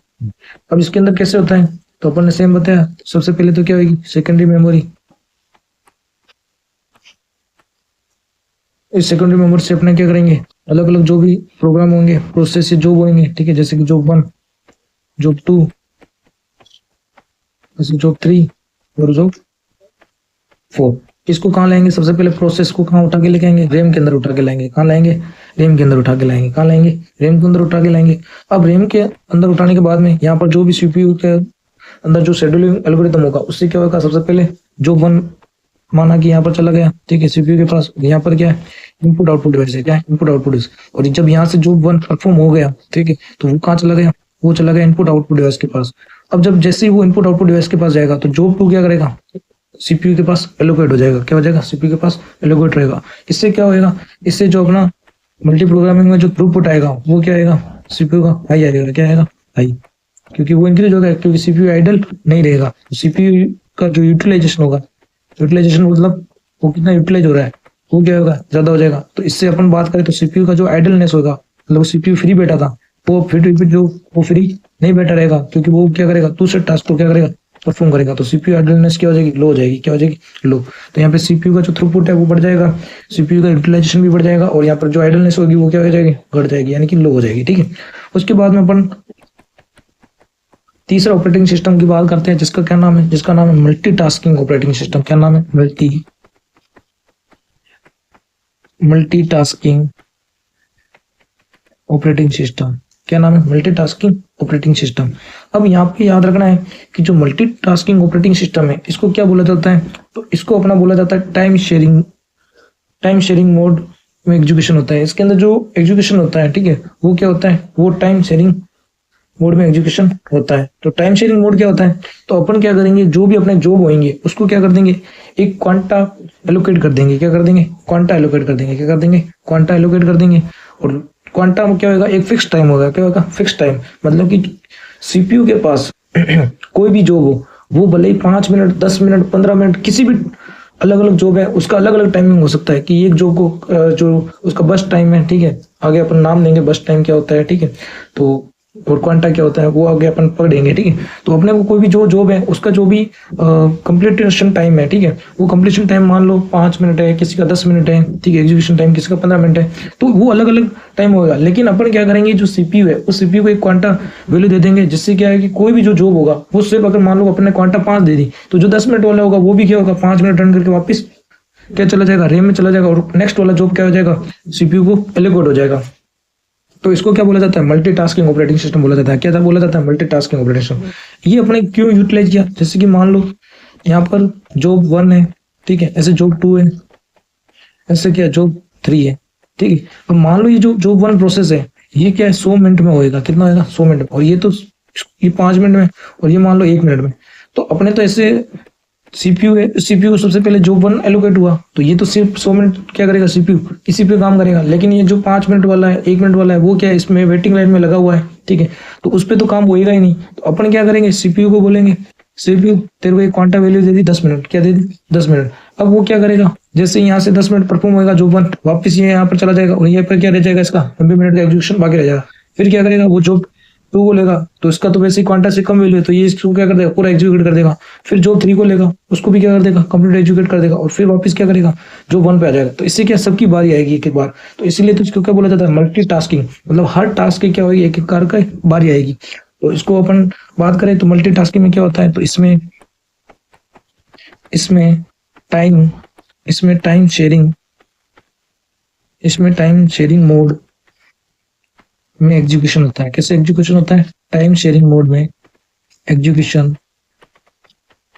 अब इसके अंदर कैसे होता है, तो अपन ने सेम बताया। सबसे पहले तो क्या होगी, सेकेंडरी मेमोरी इस सेकेंडरी मेमोरी से अपने क्या करेंगे, अलग अलग जो भी प्रोग्राम होंगे, प्रोसेस से जॉब होंगे, ठीक है, जैसे कि जॉब 1, जॉब 2, जैसे जॉब 3 और जॉब 4। इसको कहाँ लाएंगे, सबसे पहले प्रोसेस को कहाँ उठा के लेके आएंगे, रैम के अंदर उठा के लाएंगे। कहाँ लाएंगे, रैम के अंदर उठा के लाएंगे। कहाँ लाएंगे, रैम के अंदर उठा के लाएंगे। अब रैम के अंदर उठाने के बाद में यहाँ पर जो भी सीपीयू के अंदर जो शेड्यूलिंग एल्गोरिथम होगा, उससे क्या होगा, सबसे पहले जॉब 1 माना कि यहाँ पर चला गया, ठीक है, सीपीयू के पास। यहाँ पर क्या है, इनपुट आउटपुट डिवाइस है, क्या है, इनपुट आउटपुट डिवाइस। और जब यहाँ से जॉब 1 परफॉर्म हो गया, ठीक है, तो वो कहाँ चला गया, वो चला गया इनपुट आउटपुट डिवाइस के पास। अब जब जैसे ही वो इनपुट आउटपुट डिवाइस के पास जाएगा, तो जॉब 2 क्या करेगा, सीपीयू के पास एलोकेट हो जाएगा। क्या हो जाएगा, सीपीयू के पास एलोकेट रहेगा। इससे क्या होएगा, इससे जो अपना मल्टी प्रोग्रामिंग में जो थ्रूपुट आएगा, वो क्या आएगा, सीपीयू का हाई आएगा। क्या आएगा, हाई, क्योंकि वो इंक्रीज होगा, क्योंकि सीपीयू आइडल नहीं रहेगा। सीपीयू का जो यूटिलाइजेशन होगा, यूटिलाइजेशन मतलब वो कितना यूटिलाइज हो रहा है, वो क्या होगा, ज्यादा हो जाएगा। तो इससे अपन बात करें तो सीपीयू का जो आइडलनेस होगा, मतलब सीपीयू फ्री बैठा था, वो फिर जो वो फ्री नहीं बैठा रहेगा, क्योंकि वो क्या करेगा, दूसरे टास्क को क्या करेगा, परफॉर्म करेगा। तो सीपीयू आइडलनेस क्या हो जाएगी, लो हो जाएगी। क्या हो जाएगी, लो। तो यहाँ पे सीपीयू का जो थ्रूपुट है वो बढ़ जाएगा, सीपीयू का यूटिलाइजेशन भी बढ़ जाएगा, और यहाँ पर जो आइडलनेस होगी वो क्या हो जाएगी, घट जाएगी, यानी कि लो हो जाएगी। ठीक है, उसके बाद में अपन तीसरा ऑपरेटिंग सिस्टम की बात करते हैं, जिसका क्या नाम है, जिसका नाम है मल्टीटास्किंग ऑपरेटिंग सिस्टम। क्या नाम है, मल्टीटास्किंग ऑपरेटिंग सिस्टम। क्या नाम है, मल्टीटास्किंग ऑपरेटिंग सिस्टम। अब यहाँ पे याद रखना है कि जो मल्टीटास्किंग ऑपरेटिंग सिस्टम है, इसको क्या बोला जाता है, तो इसको अपना बोला जाता है टाइम शेयरिंग मोड में एग्जीक्यूशन होता है। इसके अंदर जो एग्जीक्यूशन होता है, ठीक है, वो क्या होता है, वो टाइम शेयरिंग मोड में एग्जीक्यूशन होता है। तो टाइम शेयरिंग मोड क्या होता है, तो अपन क्या करेंगे, जो भी अपने जॉब होंगे उसको क्या कर देंगे, एक क्वांटा एलोकेट कर देंगे। क्या कर देंगे, क्वांटा एलोकेट कर देंगे। क्या कर देंगे, क्वांटा एलोकेट कर देंगे। और क्वांटा में क्या होगा, एक फिक्स टाइम होगा। क्या होगा, फिक्स टाइम, मतलब कि सीपीयू के पास कोई भी जॉब हो, वो भले ही 5 मिनट, 10 मिनट, 15 मिनट, किसी भी अलग अलग जॉब है, उसका अलग अलग टाइमिंग हो सकता है। कि एक जॉब को जो उसका बस्ट टाइम है, ठीक है, आगे अपन नाम देंगे बस्ट टाइम क्या होता है, ठीक है, तो और क्वांटा क्या होता है वो आगे अपन पढ़ेंगे। ठीक है, तो अपने को कोई भी जो जॉब है उसका जो भी कंप्लीशन टाइम है, ठीक है, वो कंप्लीशन टाइम मान लो 5 मिनट है, किसी का 10 मिनट है, ठीक है, एग्जीक्यूशन टाइम किसी का 15 मिनट है, तो वो अलग अलग टाइम होगा। लेकिन अपन क्या करेंगे, जो सीपीयू है उस सीपीयू को एक क्वांटा वैल्यू दे देंगे, जिससे क्या है कि कोई भी जो जॉब होगा वो सिर्फ, अगर मान लो अपने क्वांटा 5 दे दी, तो जो 10 मिनट वाला होगा वो भी क्या होगा, 5 मिनट रन करके वापस क्या चला जाएगा, रैम में चला जाएगा, और नेक्स्ट वाला जॉब क्या हो जाएगा, सीपीयू को एलोकेट हो जाएगा। तो इसको क्या बोला जाता है, मल्टीटास्किंग ऑपरेटिंग सिस्टम बोला जाता है। क्या था, बोला जाता है मल्टीटास्किंग ऑपरेटिंग सिस्टम। ये अपने क्यों यूटिलाइज किया, जैसे कि मान लो यहाँ पर जॉब 1 है, ठीक है, ऐसे जॉब 2 है, ऐसे क्या जॉब 3 है, ठीक है। अब मान लो ये जो जॉब 1 प्रोसेस है, ये क्या है, 100 मिनट में होएगा। कितना होएगा, 100 मिनट में। और ये तो ये 5 मिनट में, और ये मान लो 1 मिनट में। तो अपने तो ऐसे सीपीयू है, सीपीयू को सबसे पहले जॉब 1 एलोकेट हुआ, तो ये तो सिर्फ 100 मिनट क्या करेगा, सीपीयू इसी पे काम करेगा। लेकिन ये जो 5 मिनट वाला है, 1 मिनट वाला है, वो क्या है, इसमें वेटिंग लाइन में लगा हुआ है, ठीक है, तो उस पर तो काम होएगा ही नहीं। तो अपन क्या करेंगे, सीपीयू को बोलेंगे, सीपीयू तेरे को एक क्वांटा वैल्यू दे दी 10 मिनट, क्या दे दी 10 मिनट। अब वो क्या करेगा, जैसे यहाँ से 10 मिनट परफॉर्म होगा जॉब 1, वापस ये यहाँ पर चला जाएगा, और यहाँ पर क्या रह जाएगा, इसका 90 मिनट का एग्जीक्यूशन बाकी रह जाएगा। फिर क्या करेगा, वो जॉब 2 को लेगा, तो इसका तो वैसे ही क्वांटा से कम वैल्यू है, तो ये इसको क्या कर देगा, पूरा एग्जीक्यूट कर देगा। फिर जॉब 3 को लेगा, उसको भी क्या कर देगा, कंप्लीट एग्जीक्यूट कर देगा, और फिर वापस क्या करेगा, जॉब 1 पे आ जाएगा। तो इससे क्या, सबकी बारी आएगी एक एक बार। तो इसीलिए तो इसको क्या बोला जाता है, मल्टीटास्किंग, मतलब हर टास्क की क्या होगी, एक एक कार का बारी आएगी। तो इसको अपन बात करें तो मल्टीटास्किंग में क्या होता है, तो इसमें टाइम शेयरिंग मोड में एग्जीक्यूशन होता है। कैसे एग्जीक्यूशन होता है, टाइम शेयरिंग मोड में एग्जीक्यूशन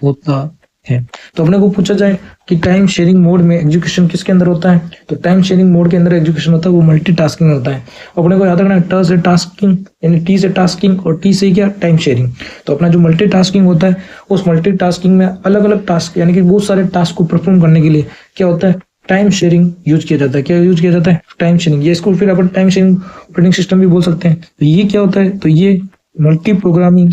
होता है। तो अपने को पूछा जाए कि टाइम शेयरिंग मोड में एग्जीक्यूशन किसके अंदर होता है, तो टाइम शेयरिंग मोड के अंदर एग्जीक्यूशन होता है वो मल्टीटास्किंग होता है। अपने को याद रखना है, ट से टास्किंग यानी टी से टास्किंग, और टी से क्या, टाइम शेयरिंग। तो अपना जो मल्टीटास्किंग होता है, उस मल्टीटास्किंग में अलग अलग टास्क यानी कि बहुत सारे टास्क को परफॉर्म करने के लिए क्या होता है, टाइम शेयरिंग यूज किया जाता है। क्या यूज किया जाता है, टाइम शेयरिंग। ये इसको फिर अपन टाइम शेयरिंग ऑपरेटिंग सिस्टम भी बोल सकते हैं। तो ये क्या होता है, तो ये मल्टी प्रोग्रामिंग,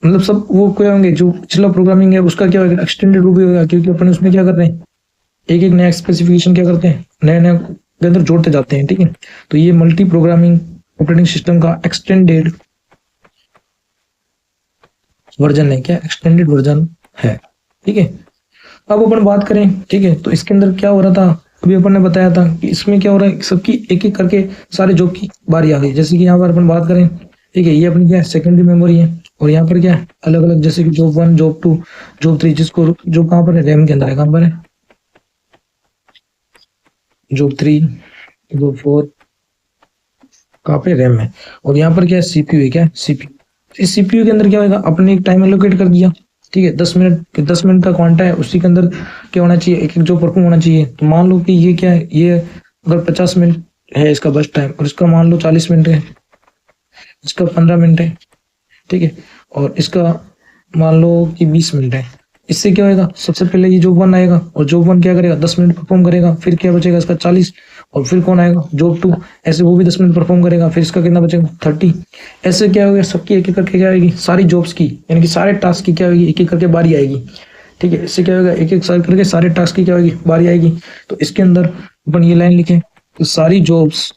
मतलब सब वो क्या होंगे, जो पिछला प्रोग्रामिंग है उसका क्या होगा, एक्सटेंडेड रूप होगा, क्योंकि अपन उसमें क्या कर रहे हैं, एक एक नया स्पेसिफिकेशन क्या करते हैं, नए नए के अंदर जोड़ते जाते हैं, ठीक है। तो ये मल्टी प्रोग्रामिंग ऑपरेटिंग सिस्टम का एक्सटेंडेड वर्जन है, क्या एक्सटेंडेड वर्जन है, ठीक है। अब अपन बात करें, ठीक है, तो इसके अंदर क्या हो रहा था, अभी अपन ने बताया था कि इसमें क्या हो रहा है, सबकी एक एक करके सारे जॉब की बारी आ गई। जैसे कि यहाँ पर अपन बात करें, ठीक है, ये अपनी क्या है, सेकेंडरी मेमोरी है, और यहाँ पर क्या है, अलग अलग, जैसे कि जॉब 1, जॉब 2, जॉब 3, जिसको जो कहाँ पर है, रैम के अंदर है। कहाँ पर है, जॉब 3, जॉब 4, कहाँ पे, रैम है। और यहाँ पर क्या है, सीपीयू है। क्या है, सीपीयू। इस सीपीयू के अंदर क्या होगा, अपने एक टाइम एलोकेट कर दिया, ठीक है, 10 मिनट का क्वांटा है, उसी के अंदर क्या होना चाहिए, एक एक जो परफॉर्म होना चाहिए। तो मान लो कि ये क्या है, ये अगर 50 मिनट है इसका बस टाइम, और इसका मान लो 40 मिनट है, इसका 15 मिनट है, ठीक है, और इसका मान लो कि 20 मिनट है। इससे क्या होगा, सबसे पहले ये जॉब 1 आएगा, और जॉब 1 क्या करेगा, 10 मिनट परफॉर्म करेगा, फिर क्या बचेगा इसका 40, और फिर कौन आएगा, जॉब 2, ऐसे वो भी 10 मिनट परफॉर्म करेगा, फिर इसका कितना बचेगा, 30। ऐसे क्या होगा, सबकी एक एक करके क्या आएगी, सारी जॉब्स की, यानी कि सारे टास्क की क्या होगी, एक एक करके बारी आएगी, ठीक है। इससे क्या होगा, एक एक साल करके सारे टास्क की क्या होगी, बारी आएगी। तो इसके अंदर अपन ये लाइन लिखें, तो सारी जॉब्स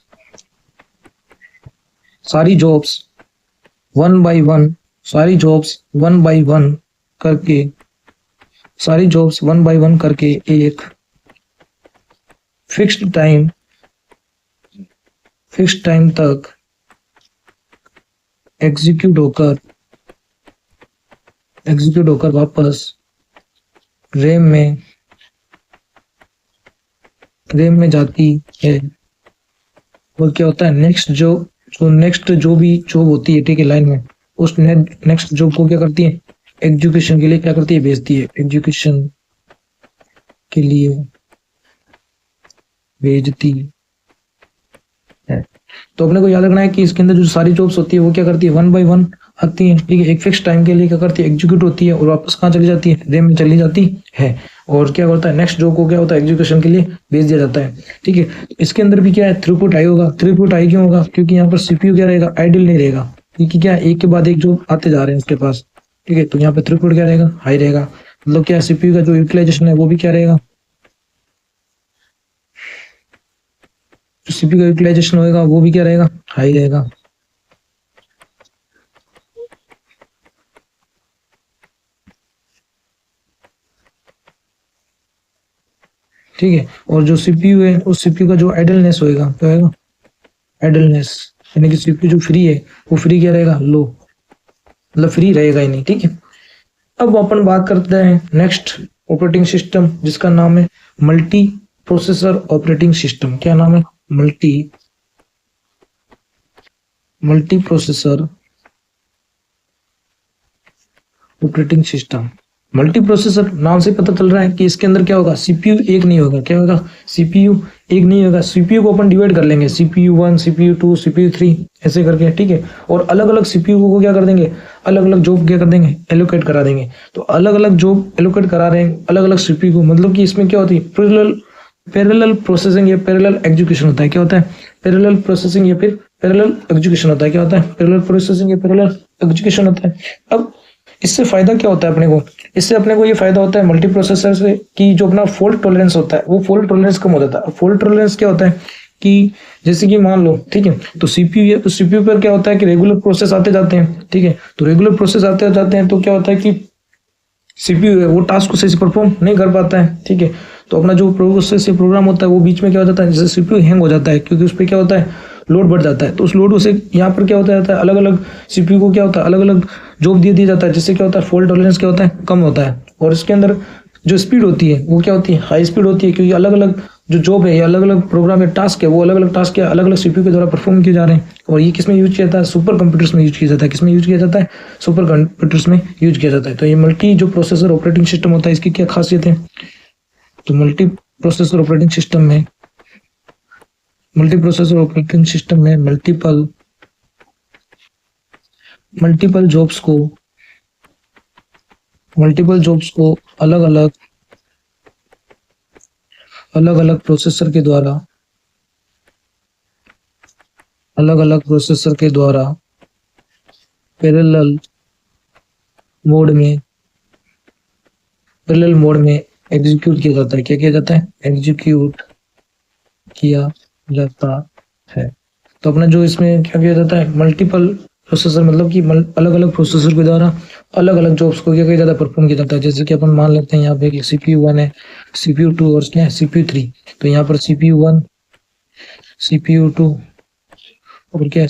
1 बाई 1, सारी जॉब्स 1 बाई 1 करके, सारी जॉब्स 1 बाई 1 करके एक फिक्स्ड टाइम तक एग्जीक्यूट होकर वापस रैम में जाती है। और क्या होता है, नेक्स्ट जो भी जॉब होती है, ठीक है, लाइन में, उस नेक्स्ट जॉब को क्या करती है, एग्जीक्यूशन के लिए क्या करती है, भेजती है, एग्जीक्यूशन के लिए भेजती है। तो अपने को याद रखना है कि इसके अंदर जो सारी जॉब्स होती है वो क्या करती है, 1 बाई 1 आती है, ठीक है, एक फिक्स टाइम के लिए क्या करती है, एग्जीक्यूट होती है, और वापस कहाँ चली जाती है, रैम में चली जाती है। और क्या होता है, नेक्स्ट जॉब को क्या होता है, एग्जीक्यूशन के लिए भेज दिया जाता है, ठीक है। इसके अंदर भी क्या है, थ्रूपुट हाई होगा। थ्रूपुट हाई क्यों होगा, क्योंकि यहाँ पर सीपीयू क्या रहेगा, आइडल नहीं रहेगा, क्योंकि क्या एक के बाद एक जॉब आते जा रहे हैं उसके पास, ठीक है। तो यहाँ पे थ्रूपुट क्या रहेगा, हाई रहेगा। मतलब क्या, सीपीयू का जो यूटिलाइजेशन है वो भी क्या रहेगा, जो सीपीयू का यूटिलाइजेशन होगा वो भी क्या रहेगा, हाई रहेगा। ठीक है, और जो सीपीयू है, उस सीपीयू का जो आइडलनेस होएगा, क्या होगा, आइडलनेस, यानी कि सीपीयू जो फ्री है, वो फ्री क्या रहेगा, लो, मतलब फ्री रहेगा ही नहीं, ठीक है। अब अपन बात करते हैं नेक्स्ट ऑपरेटिंग सिस्टम, जिसका नाम है मल्टी प्रोसेसर ऑपरेटिंग सिस्टम। क्या नाम है, multi processor operating system. Multi processor नाम से पता चल रहा है कि इसके अंदर क्या होगा, सीपीयू एक नहीं होगा। क्या होगा, सीपीयू एक नहीं होगा। सीपीयू को अपन डिवाइड कर लेंगे, सीपीयू 1, सीपीयू 2, सीपीयू 3 ऐसे करके, ठीक है। और अलग अलग सीपीयू को क्या कर देंगे, अलग अलग जॉब क्या कर देंगे, एलोकेट करा देंगे। तो अलग अलग जॉब एलोकेट करा रहे हैं अलग अलग सीपीयू को, मतलब कि इसमें क्या होती है, पैरेलल प्रोसेसिंग या पैरेलल एग्जीक्यूशन होता है। क्या होता है, पैरेलल प्रोसेसिंग या फिर पैरेलल एग्जीक्यूशन होता है। क्या होता है, पैरेलल प्रोसेसिंग या पैरेलल एग्जीक्यूशन होता है। अब इससे फायदा क्या होता है अपने को, इससे अपने को ये फायदा होता है मल्टी प्रोसेसर से कि जो अपना फॉल्ट टॉलरेंस होता है, वो फॉल्ट टॉलरेंस कम हो जाता है। फॉल्ट टॉलरेंस क्या होता है कि जैसे कि मान लो, ठीक है, तो सीपीयू है, तो सीपीयू पर क्या होता है कि रेगुलर प्रोसेस आते जाते हैं, ठीक है। तो रेगुलर प्रोसेस आते जाते हैं तो क्या होता है कि सीपीयू है वो टास्क को सही से परफॉर्म नहीं कर पाता है, ठीक है। तो अपना जो प्रोसेस से प्रोग्राम होता है वो बीच में क्या हो जाता है, जैसे सीपीयू हैंग हो जाता है, क्योंकि उस पर क्या होता है, लोड बढ़ जाता है। तो उस लोड से यहाँ पर क्या होता है, अलग अलग सीपीयू को क्या होता है, अलग अलग जॉब दिया जाता है, जिससे क्या होता है, फॉल्ट टॉलरेंस क्या होता है, कम होता है। और इसके अंदर जो स्पीड होती है वो क्या होती है, हाई स्पीड होती है, क्योंकि अलग अलग जो जॉब है या अलग अलग प्रोग्राम या टास्क है वो अलग अलग टास्क या अलग अलग सीपीयू के द्वारा परफॉर्म किए जा रहे हैं। और ये किसमें यूज किया जाता है, सुपर कंप्यूटर्स में यूज किया जाता है। किसमें यूज किया जाता है, सुपर कंप्यूटर्स में यूज किया जाता है। तो ये मल्टी जो प्रोसेसर ऑपरेटिंग सिस्टम होता है, इसकी क्या खासियत है, तो मल्टी प्रोसेसर ऑपरेटिंग सिस्टम में मल्टीपल जॉब्स को अलग अलग प्रोसेसर के द्वारा पैरेलल मोड में एग्जीक्यूट किया जाता है। क्या किया जाता है, एग्जीक्यूट किया जाता है। तो अपना जो इसमें क्या किया जाता है, मल्टीपल प्रोसेसर, मतलब कि अलग अलग प्रोसेसर के द्वारा अलग अलग जॉब्स को क्या किया जाता है, परफॉर्म किया जाता है। जैसे कि अपन मान लेते हैं यहाँ पे कि CPU1 है, CPU2 और क्या है CPU3। तो यहाँ पर CPU1, CPU2 और क्या है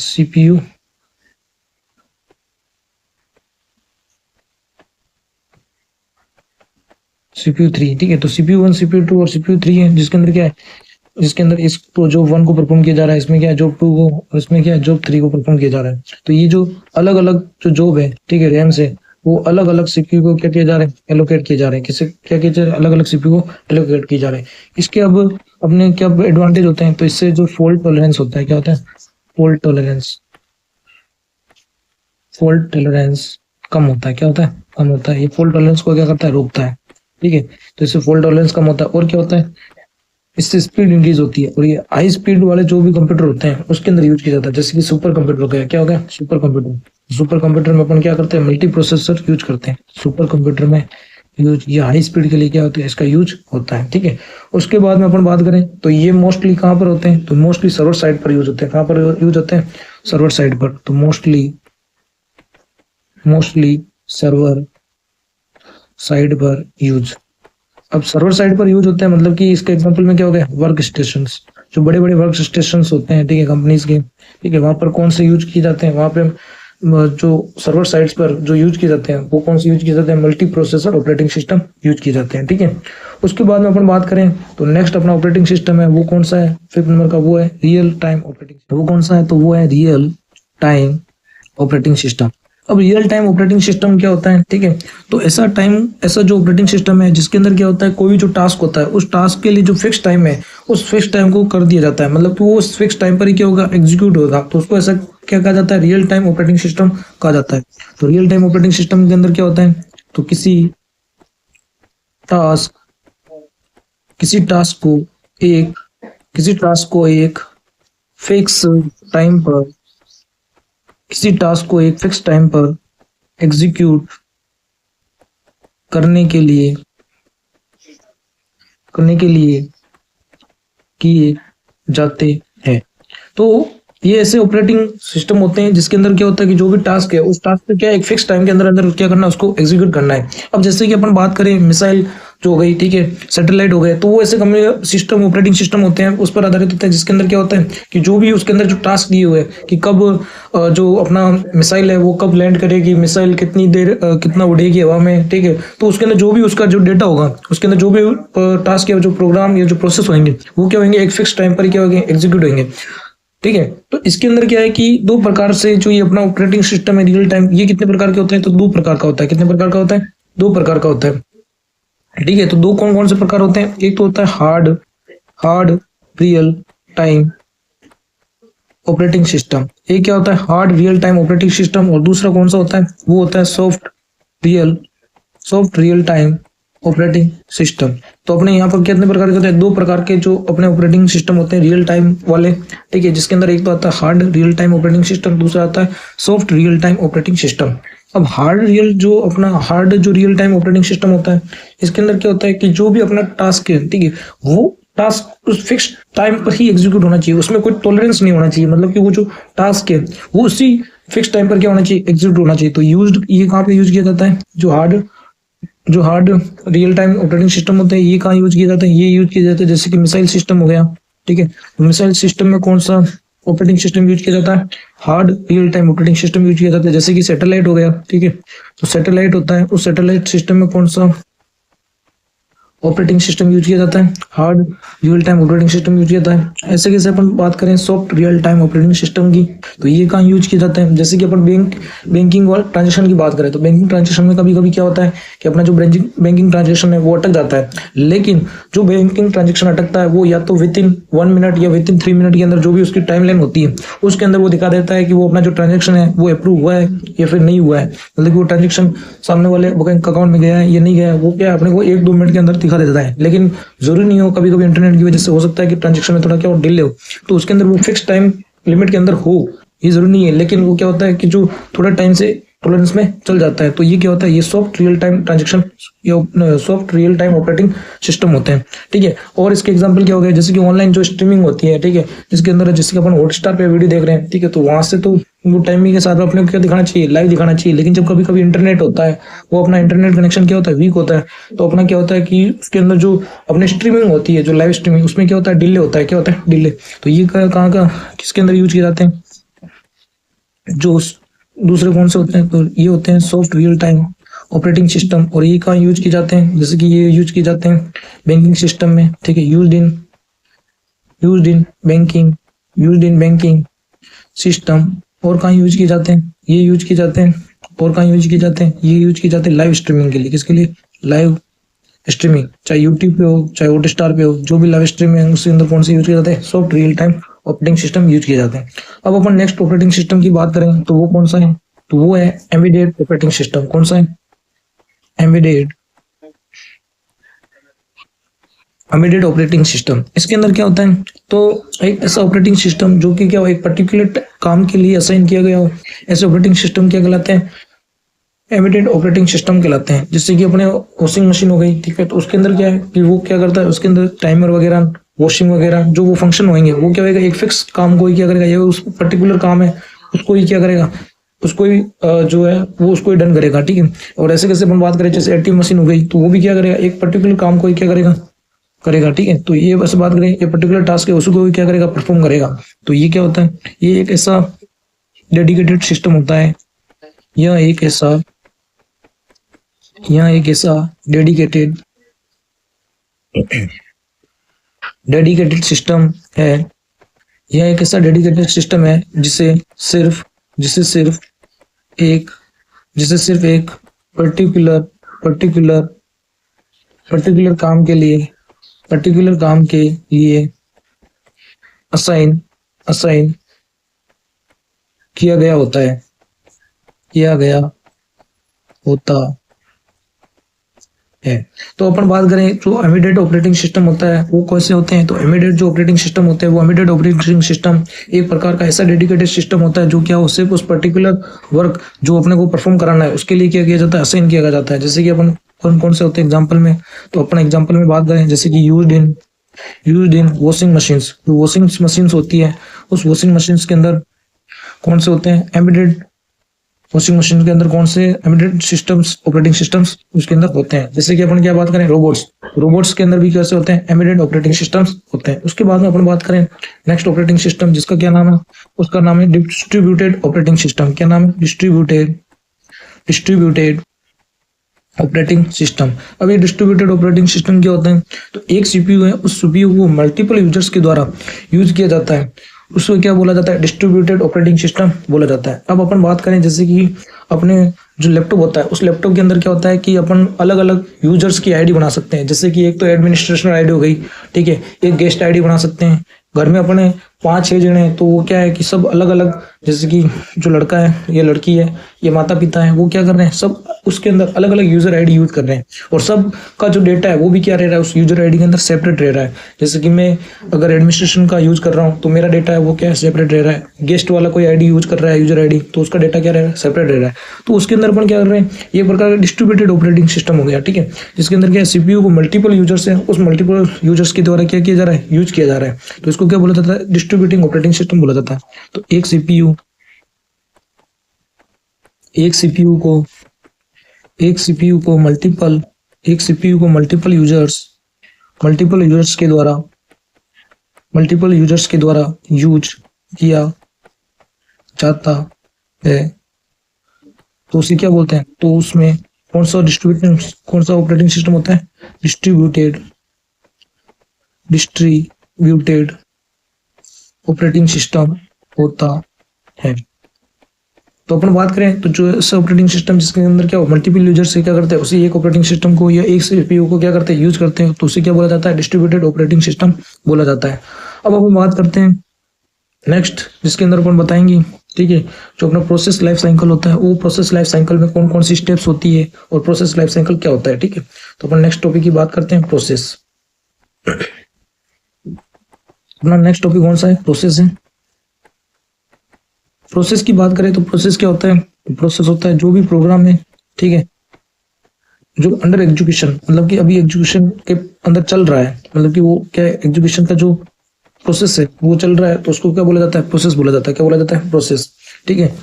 CPU3, ठीक है। तो CPU1, CPU2 और CPU3 है, जिसके अंदर क्या है, जिसके अंदर इस जॉब 1 को परफॉर्म किया जा रहा है, इसमें क्या है जॉब 2 को, और इसमें क्या है जॉब 3 को परफॉर्म किया जा रहा है। तो ये जो अलग अलग जो जॉब है, ठीक है, रैम से, वो अलग अलग CPU को क्या किया जा रहा है, एलोकेट किए जा रहे हैं। किसे क्या किया जा रहा है, अलग अलग CPU को एलोकेट किए जा रहे हैं। इसके अब अपने क्या एडवांटेज होते हैं, तो इससे जो फॉल्ट टॉलरेंस होता है, क्या होता है, फॉल्ट टॉलरेंस, फॉल्ट टॉलरेंस कम होता है। क्या होता है, कम होता है। ये फॉल्ट टॉलरेंस को क्या करता है, रोकता है, ठीक है। तो इससे फॉल्ट टॉलरेंस कम होता है। और क्या होता है, इससे स्पीड इंक्रीज होती है। और ये हाई स्पीड वाले जो भी कंप्यूटर होते हैं उसके अंदर यूज किया जाता है। जैसे कि सुपर कंप्यूटर हो गया, क्या हो गया, सुपर कंप्यूटर। सुपर कंप्यूटर में अपन क्या करते हैं, मल्टी प्रोसेसर यूज करते हैं सुपर कंप्यूटर में। यूज ये हाई स्पीड के लिए क्या होता है, इसका यूज होता है, ठीक है। उसके बाद में अपन बात करें तो ये मोस्टली कहाँ पर होते हैं, तो मोस्टली सर्वर साइड पर यूज होते हैं। कहाँ पर यूज होते हैं, सर्वर साइड पर। तो मोस्टली सर्वर साइड पर यूज। अब सर्वर साइड पर यूज होता है मतलब कि इसके एग्जांपल में क्या हो गया, वर्क स्टेशंस, जो बड़े बड़े वर्क स्टेशंस होते हैं, ठीक है, कंपनीज के, ठीक है। वहां पर कौन से यूज किए जाते हैं, वहां पे जो सर्वर साइड्स पर जो यूज किए जाते हैं वो कौन से यूज किए जाते हैं, multi processor operating system use किए जाते हैं, ठीक है। उसके बाद में अपन बात करें तो नेक्स्ट अपना ऑपरेटिंग सिस्टम है वो कौन सा है, 5th नंबर का, वो है रियल टाइम ऑपरेटिंग। वो कौन सा है, तो वो है रियल टाइम ऑपरेटिंग सिस्टम। अब रियल टाइम ऑपरेटिंग सिस्टम क्या होता है, ठीक है। तो ऐसा जो ऑपरेटिंग सिस्टम है जिसके अंदर क्या होता है, कोई भी जो टास्क होता है उस टास्क के लिए जो फिक्स टाइम है उस फिक्स टाइम को कर दिया जाता है। मतलब कि वो उस फिक्स टाइम पर ही क्या होगा, एग्जीक्यूट होगा। तो उसको ऐसा क्या कहा जाता है, रियल टाइम ऑपरेटिंग सिस्टम कहा जाता है। तो रियल टाइम ऑपरेटिंग सिस्टम के अंदर क्या होता है, तो किसी टास्क को एक फिक्स टाइम पर एग्जीक्यूट करने के लिए किए जाते हैं। तो ये ऐसे ऑपरेटिंग सिस्टम होते हैं जिसके अंदर क्या होता है कि जो भी टास्क है उस टास्क पे क्या एक फिक्स टाइम के अंदर क्या करना है, उसको एग्जीक्यूट करना है। अब जैसे कि अपन बात करें मिसाइल जो हो गई, ठीक है, सैटेलाइट हो गए, तो वो ऐसे सिस्टम ऑपरेटिंग सिस्टम होते हैं, उस पर आधारित होता है, जिसके अंदर क्या होता है कि जो भी उसके अंदर जो टास्क दिए हुए हैं कि कब जो अपना मिसाइल है वो कब लैंड करेगी, मिसाइल कितनी देर कितना उड़ेगी हवा में, ठीक है। तो उसके अंदर जो भी उसका जो डेटा होगा, उसके अंदर जो भी टास्क या जो प्रोग्राम या जो प्रोसेस होंगे वो क्या होंगे, एक फिक्स टाइम पर क्या होंगे, एग्जीक्यूट होंगे, ठीक है। तो इसके अंदर क्या है कि दो प्रकार से जो ये अपना ऑपरेटिंग सिस्टम है रियल टाइम, ये कितने प्रकार के होते हैं, तो 2 प्रकार का होता है। कितने प्रकार का होता है, 2 प्रकार का होता है, ठीक है। तो 2 कौन कौन से प्रकार होते हैं, एक तो होता है hard real time operating system. एक क्या होता है, hard real time operating system. और दूसरा कौन सा होता है, वो होता है soft real time operating system. तो अपने यहाँ पर कितने प्रकार के होते हैं, 2 प्रकार के जो अपने ऑपरेटिंग सिस्टम होते हैं रियल टाइम वाले, ठीक है, जिसके अंदर एक तो आता है hard real time operating system, दूसरा आता है soft real time operating system. अब हार्ड जो रियल टाइम ऑपरेटिंग सिस्टम होता है, इसके अंदर क्या होता है कि जो भी अपना टास्क है, ठीक है, वो टास्क उस फिक्स टाइम पर ही एग्जीक्यूट होना चाहिए, उसमें कोई टॉलरेंस नहीं होना चाहिए। मतलब कि वो जो टास्क है वो उसी फिक्स टाइम पर क्या होना चाहिए, एग्जीक्यूट होना चाहिए। तो ये कहाँ पे यूज किया जाता है, जो hard real time operating system होते हैं, ये कहाँ यूज किया जाता है, ये यूज किया जाता है जैसे कि मिसाइल सिस्टम हो गया, ठीक है। तो मिसाइल सिस्टम में कौन सा ऑपरेटिंग सिस्टम यूज किया जाता है, hard real time operating system use किया जाता है। जैसे कि सैटेलाइट हो गया, ठीक है, तो सैटेलाइट होता है, उस सैटेलाइट सिस्टम में कौन सा ऑपरेटिंग सिस्टम यूज किया जाता है, hard real time operating system use किया जाता है। ऐसे कैसे अपन बात करें soft real time operating system की, तो ये कहाँ यूज किया जाता है, जैसे कि अपन बैंकिंग वाला ट्रांजेक्शन की बात करें तो बैंकिंग ट्रांजेक्शन में कभी कभी क्या होता है कि अपना जो बैंकिंग ट्रांजेक्शन है वो अटक जाता है। लेकिन जो बैंकिंग ट्रांजेक्शन अटकता है वो या तो विद इन 1 मिनट या विद इन 3 मिनट के अंदर जो भी उसकी टाइम लाइन होती है उसके अंदर वो दिखा देता है कि वो अपना जो ट्रांजेक्शन है वो अप्रूव हुआ है या फिर नहीं हुआ है। मतलब कि वो ट्रांजेक्शन सामने वाले बैंक अकाउंट में गया है या नहीं गया, वो क्या अपने को 1-2 मिनट के अंदर दिखा देता है। लेकिन जरूरी नहीं हो, कभी कभी इंटरनेट की वजह से हो सकता है कि ट्रांजेक्शन में थोड़ा क्या डिले हो, तो उसके अंदर वो फिक्स टाइम लिमिट के अंदर हो, ये जरूरी नहीं है। लेकिन वो क्या होता है कि जो थोड़ा टाइम से टॉलरेंस में चल जाता है, तो ये क्या होता है, ये सॉफ्ट रियल टाइम ट्रांजेक्शन या soft real time operating system होते हैं, ठीक है। और इसके एग्जांपल क्या हो गया, जैसे कि ऑनलाइन जो स्ट्रीमिंग होती है, ठीक है, जिसके अंदर जैसे कि अपन हॉटस्टार पे वीडियो देख रहे हैं, ठीक है, तो वहां से तो वो टाइमिंग के साथ अपने को क्या दिखाना चाहिए, लाइव दिखाना चाहिए। लेकिन जब कभी कभी इंटरनेट होता है, वो अपना इंटरनेट कनेक्शन क्या होता है, वीक होता है, तो अपना क्या होता है कि उसके अंदर जो अपने स्ट्रीमिंग होती है, जो लाइव स्ट्रीमिंग, उसमें क्या होता है, डिले होता है। क्या होता है, डिले। तो ये कहाँ का किसके अंदर यूज किए जाते हैं, जो दूसरे कौन से होते हैं, तो ये होते हैं soft real time operating system. और ये कहाँ यूज किए जाते हैं, जैसे कि ये यूज किए जाते हैं बैंकिंग सिस्टम में, ठीक है, यूज्ड इन बैंकिंग सिस्टम। और कहाँ यूज किए जाते हैं, ये यूज किए जाते हैं। और कहाँ यूज किए जाते हैं, ये यूज किए जाते हैं लाइव स्ट्रीमिंग के लिए। किसके लिए, लाइव स्ट्रीमिंग, चाहे यूट्यूब पे हो, चाहे हॉटस्टार पे हो, जो भी लाइव स्ट्रीमिंग है उसके अंदर कौन से यूज किए जाते हैं, soft real time operating system use किए जाते हैं। अब अपन नेक्स्ट ऑपरेटिंग सिस्टम की बात करें तो वो कौन सा है, तो वो है एम्बेडेड ऑपरेटिंग सिस्टम। कौन सा है, एम्बेडेड ऑपरेटिंग सिस्टम। इसके अंदर क्या होता है, तो एक ऐसा ऑपरेटिंग सिस्टम जो कि क्या हो, एक पर्टिकुलर काम के लिए असाइन किया गया हो, ऐसे ऑपरेटिंग सिस्टम क्या कहलाते हैं, एम्बेडेड ऑपरेटिंग सिस्टम कहलाते हैं। जैसे कि अपने वॉशिंग मशीन हो गई, ठीक है, तो उसके अंदर क्या है कि वो क्या करता है, उसके अंदर टाइमर वगैरह, वॉशिंग वगैरह जो वो फंक्शन होंगे, वो क्या होगा, एक फिक्स काम को ही क्या करेगा, ये उस पर्टिकुलर काम है उसको ही क्या करेगा, उसको ही जो है वो उसको ही डन करेगा, ठीक है। और ऐसे कैसे अपन बात करें, जैसे एटीएम मशीन हो गई, तो वो भी क्या करेगा, एक पर्टिकुलर काम को ही क्या करेगा, ठीक है। तो ये बस बात करें, ये पर्टिकुलर टास्क है उसको ही क्या करेगा, परफॉर्म करेगा। तो ये क्या होता है, ये एक ऐसा डेडिकेटेड सिस्टम होता है, यह एक ऐसा डेडिकेटेड सिस्टम है। यह एक ऐसा डेडिकेटेड सिस्टम है जिसे सिर्फ एक पर्टिकुलर काम के लिए असाइन किया गया होता है। तो अपन बात करें जो एम्बेडेड ऑपरेटिंग सिस्टम होता है वो कैसे होते हैं, तो एम्बेडेड जो ऑपरेटिंग सिस्टम होते हैं, वो एम्बेडेड ऑपरेटिंग सिस्टम एक प्रकार का ऐसा डेडिकेटेड सिस्टम होता है जो क्या हो, सिर्फ उस पर्टिकुलर वर्क जो अपने को परफॉर्म कराना है उसके लिए क्या किया जाता है, असाइन किया जाता है। जैसे कि अपन कौन से होते हैं एग्जाम्पल में, तो अपन एग्जाम्पल में बात करें, जैसे कि यूज्ड इन वॉशिंग मशीन्स। जो वॉशिंग मशीन्स होती है, उस वॉशिंग मशीन्स के अंदर कौन से होते हैं, एम्बेडेड वॉशिंग मशीन के अंदर कौन से एम्बेडेड सिस्टम्स, ऑपरेटिंग सिस्टम्स उसके अंदर होते हैं। जैसे कि अपन क्या बात करें, रोबोट्स के अंदर भी कैसे होते हैं, एम्बेडेड ऑपरेटिंग सिस्टम्स होते हैं। उसके बाद में अपन बात करें नेक्स्ट ऑपरेटिंग सिस्टम, जिसका क्या नाम है, उसका नाम है डिस्ट्रीब्यूटेड ऑपरेटिंग सिस्टम। क्या नाम है, डिस्ट्रीब्यूटेड ऑपरेटिंग सिस्टम। अब ये डिस्ट्रीब्यूटेड ऑपरेटिंग सिस्टम क्या होता है, तो एक सीपीयू है, उस सीपीयू को मल्टीपल यूजर्स के द्वारा यूज किया जाता है, उसको क्या बोला जाता है, डिस्ट्रीब्यूटेड ऑपरेटिंग सिस्टम बोला जाता है। अब अपन बात करें, जैसे कि अपने जो लैपटॉप होता है, उस लैपटॉप के अंदर क्या होता है कि अपन अलग अलग यूजर्स की आईडी बना सकते हैं। जैसे कि एक तो एडमिनिस्ट्रेशन आईडी हो गई, ठीक है, एक गेस्ट आईडी बना सकते हैं। घर में अपने 5-6 जने हैं, तो वो क्या है कि सब अलग अलग, जैसे कि जो लड़का है, ये लड़की है, ये माता पिता है, वो क्या कर रहे हैं, सब उसके अंदर अलग अलग यूजर आईडी यूज कर रहे हैं। और सब का जो डेटा है वो भी क्या रह रहा है, उस यूजर आईडी के अंदर सेपरेट रह रहा है। जैसे कि मैं अगर एडमिनिस्ट्रेशन का यूज कर रहा हूँ तो मेरा डेटा है वो क्या है, सेपरेट रह रहा है। गेस्ट वाला कोई आईडी यूज कर रहा है, यूजर आईडी, तो उसका डेटा क्या रह रहा है, सेपरेट रह रहा है। तो उसके अंदर अपन क्या कर रहे हैं, ये प्रकार का डिस्ट्रीब्यूटेड ऑपरेटिंग सिस्टम हो गया, ठीक है, जिसके अंदर क्या है, सीपीयू को मल्टीपल यूजर्स है, उस मल्टीपल यूजर्स के द्वारा क्या किया जा रहा है, यूज किया जा रहा है। तो इसको क्या बोला जाता है, डिस्ट्रीब्यूटिंग ऑपरेटिंग सिस्टम बोला जाता है। तो एक सीपीयू को मल्टीपल यूजर्स के द्वारा यूज किया जाता है, तो उसे क्या बोलते हैं, तो उसमें कौन सा ऑपरेटिंग सिस्टम होता है, डिस्ट्रीब्यूटेड ऑपरेटिंग सिस्टम होता है। तो अपन बात करें तो जो ऐसा ऑपरेटिंग सिस्टम जिसके अंदर क्या हो, मल्टीपल यूजर से क्या करते हैं, उसी एक ऑपरेटिंग सिस्टम को या एक सीपीयू को क्या करते हैं, यूज करते हैं, तो उसे क्या बोला जाता है, डिस्ट्रीब्यूटेड ऑपरेटिंग सिस्टम बोला जाता है। अब अपन बात करते हैं नेक्स्ट, जिसके अंदर अपन बताएंगे, ठीक है, जो अपना प्रोसेस लाइफ साइकिल होता है, वो प्रोसेस लाइफ साइकिल में कौन कौन सी स्टेप्स होती है और प्रोसेस लाइफ साइकिल क्या होता है, ठीक है। तो अपन नेक्स्ट टॉपिक की बात करते हैं, प्रोसेस। अपना नेक्स्ट टॉपिक कौन सा है, प्रोसेस है। प्रोसेस की बात करें तो प्रोसेस क्या होता है, प्रोसेस होता है जो भी प्रोग्राम है, ठीक है, जो अंडर एग्जीक्यूशन, मतलब कि अभी एग्जीक्यूशन के अंदर चल रहा है, मतलब कि वो क्या है, एग्जीक्यूशन का जो प्रोसेस है वो चल रहा है, तो उसको क्या बोला जाता है, प्रोसेस बोला जाता है। क्या बोला जाता है, प्रोसेस। ठीक है।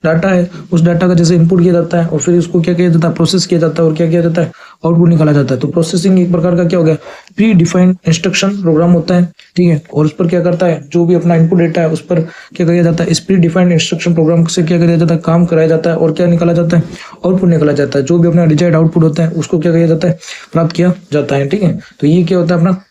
डाटा है, उस डाटा का जैसे इनपुट किया जाता है और फिर उसको क्या किया जाता है, प्रोसेस किया जाता है और क्या किया जाता है, आउटपुट निकाला जाता है। तो प्रोसेसिंग एक प्रकार का क्या हो गया, प्री डिफाइंड इंस्ट्रक्शन प्रोग्राम होता है, ठीक है। और उस पर क्या करता है, जो भी अपना इनपुट डेटा है उस पर क्या किया जाता है, इस प्री डिफाइंड इंस्ट्रक्शन प्रोग्राम से क्या किया जाता है, काम कराया जाता है और क्या निकाला जाता है, आउटपुट निकाला जाता है। जो भी अपना डिजायर्ड आउटपुट होता है उसको क्या किया जाता है, प्राप्त किया जाता है, ठीक है। तो ये क्या होता है, अपना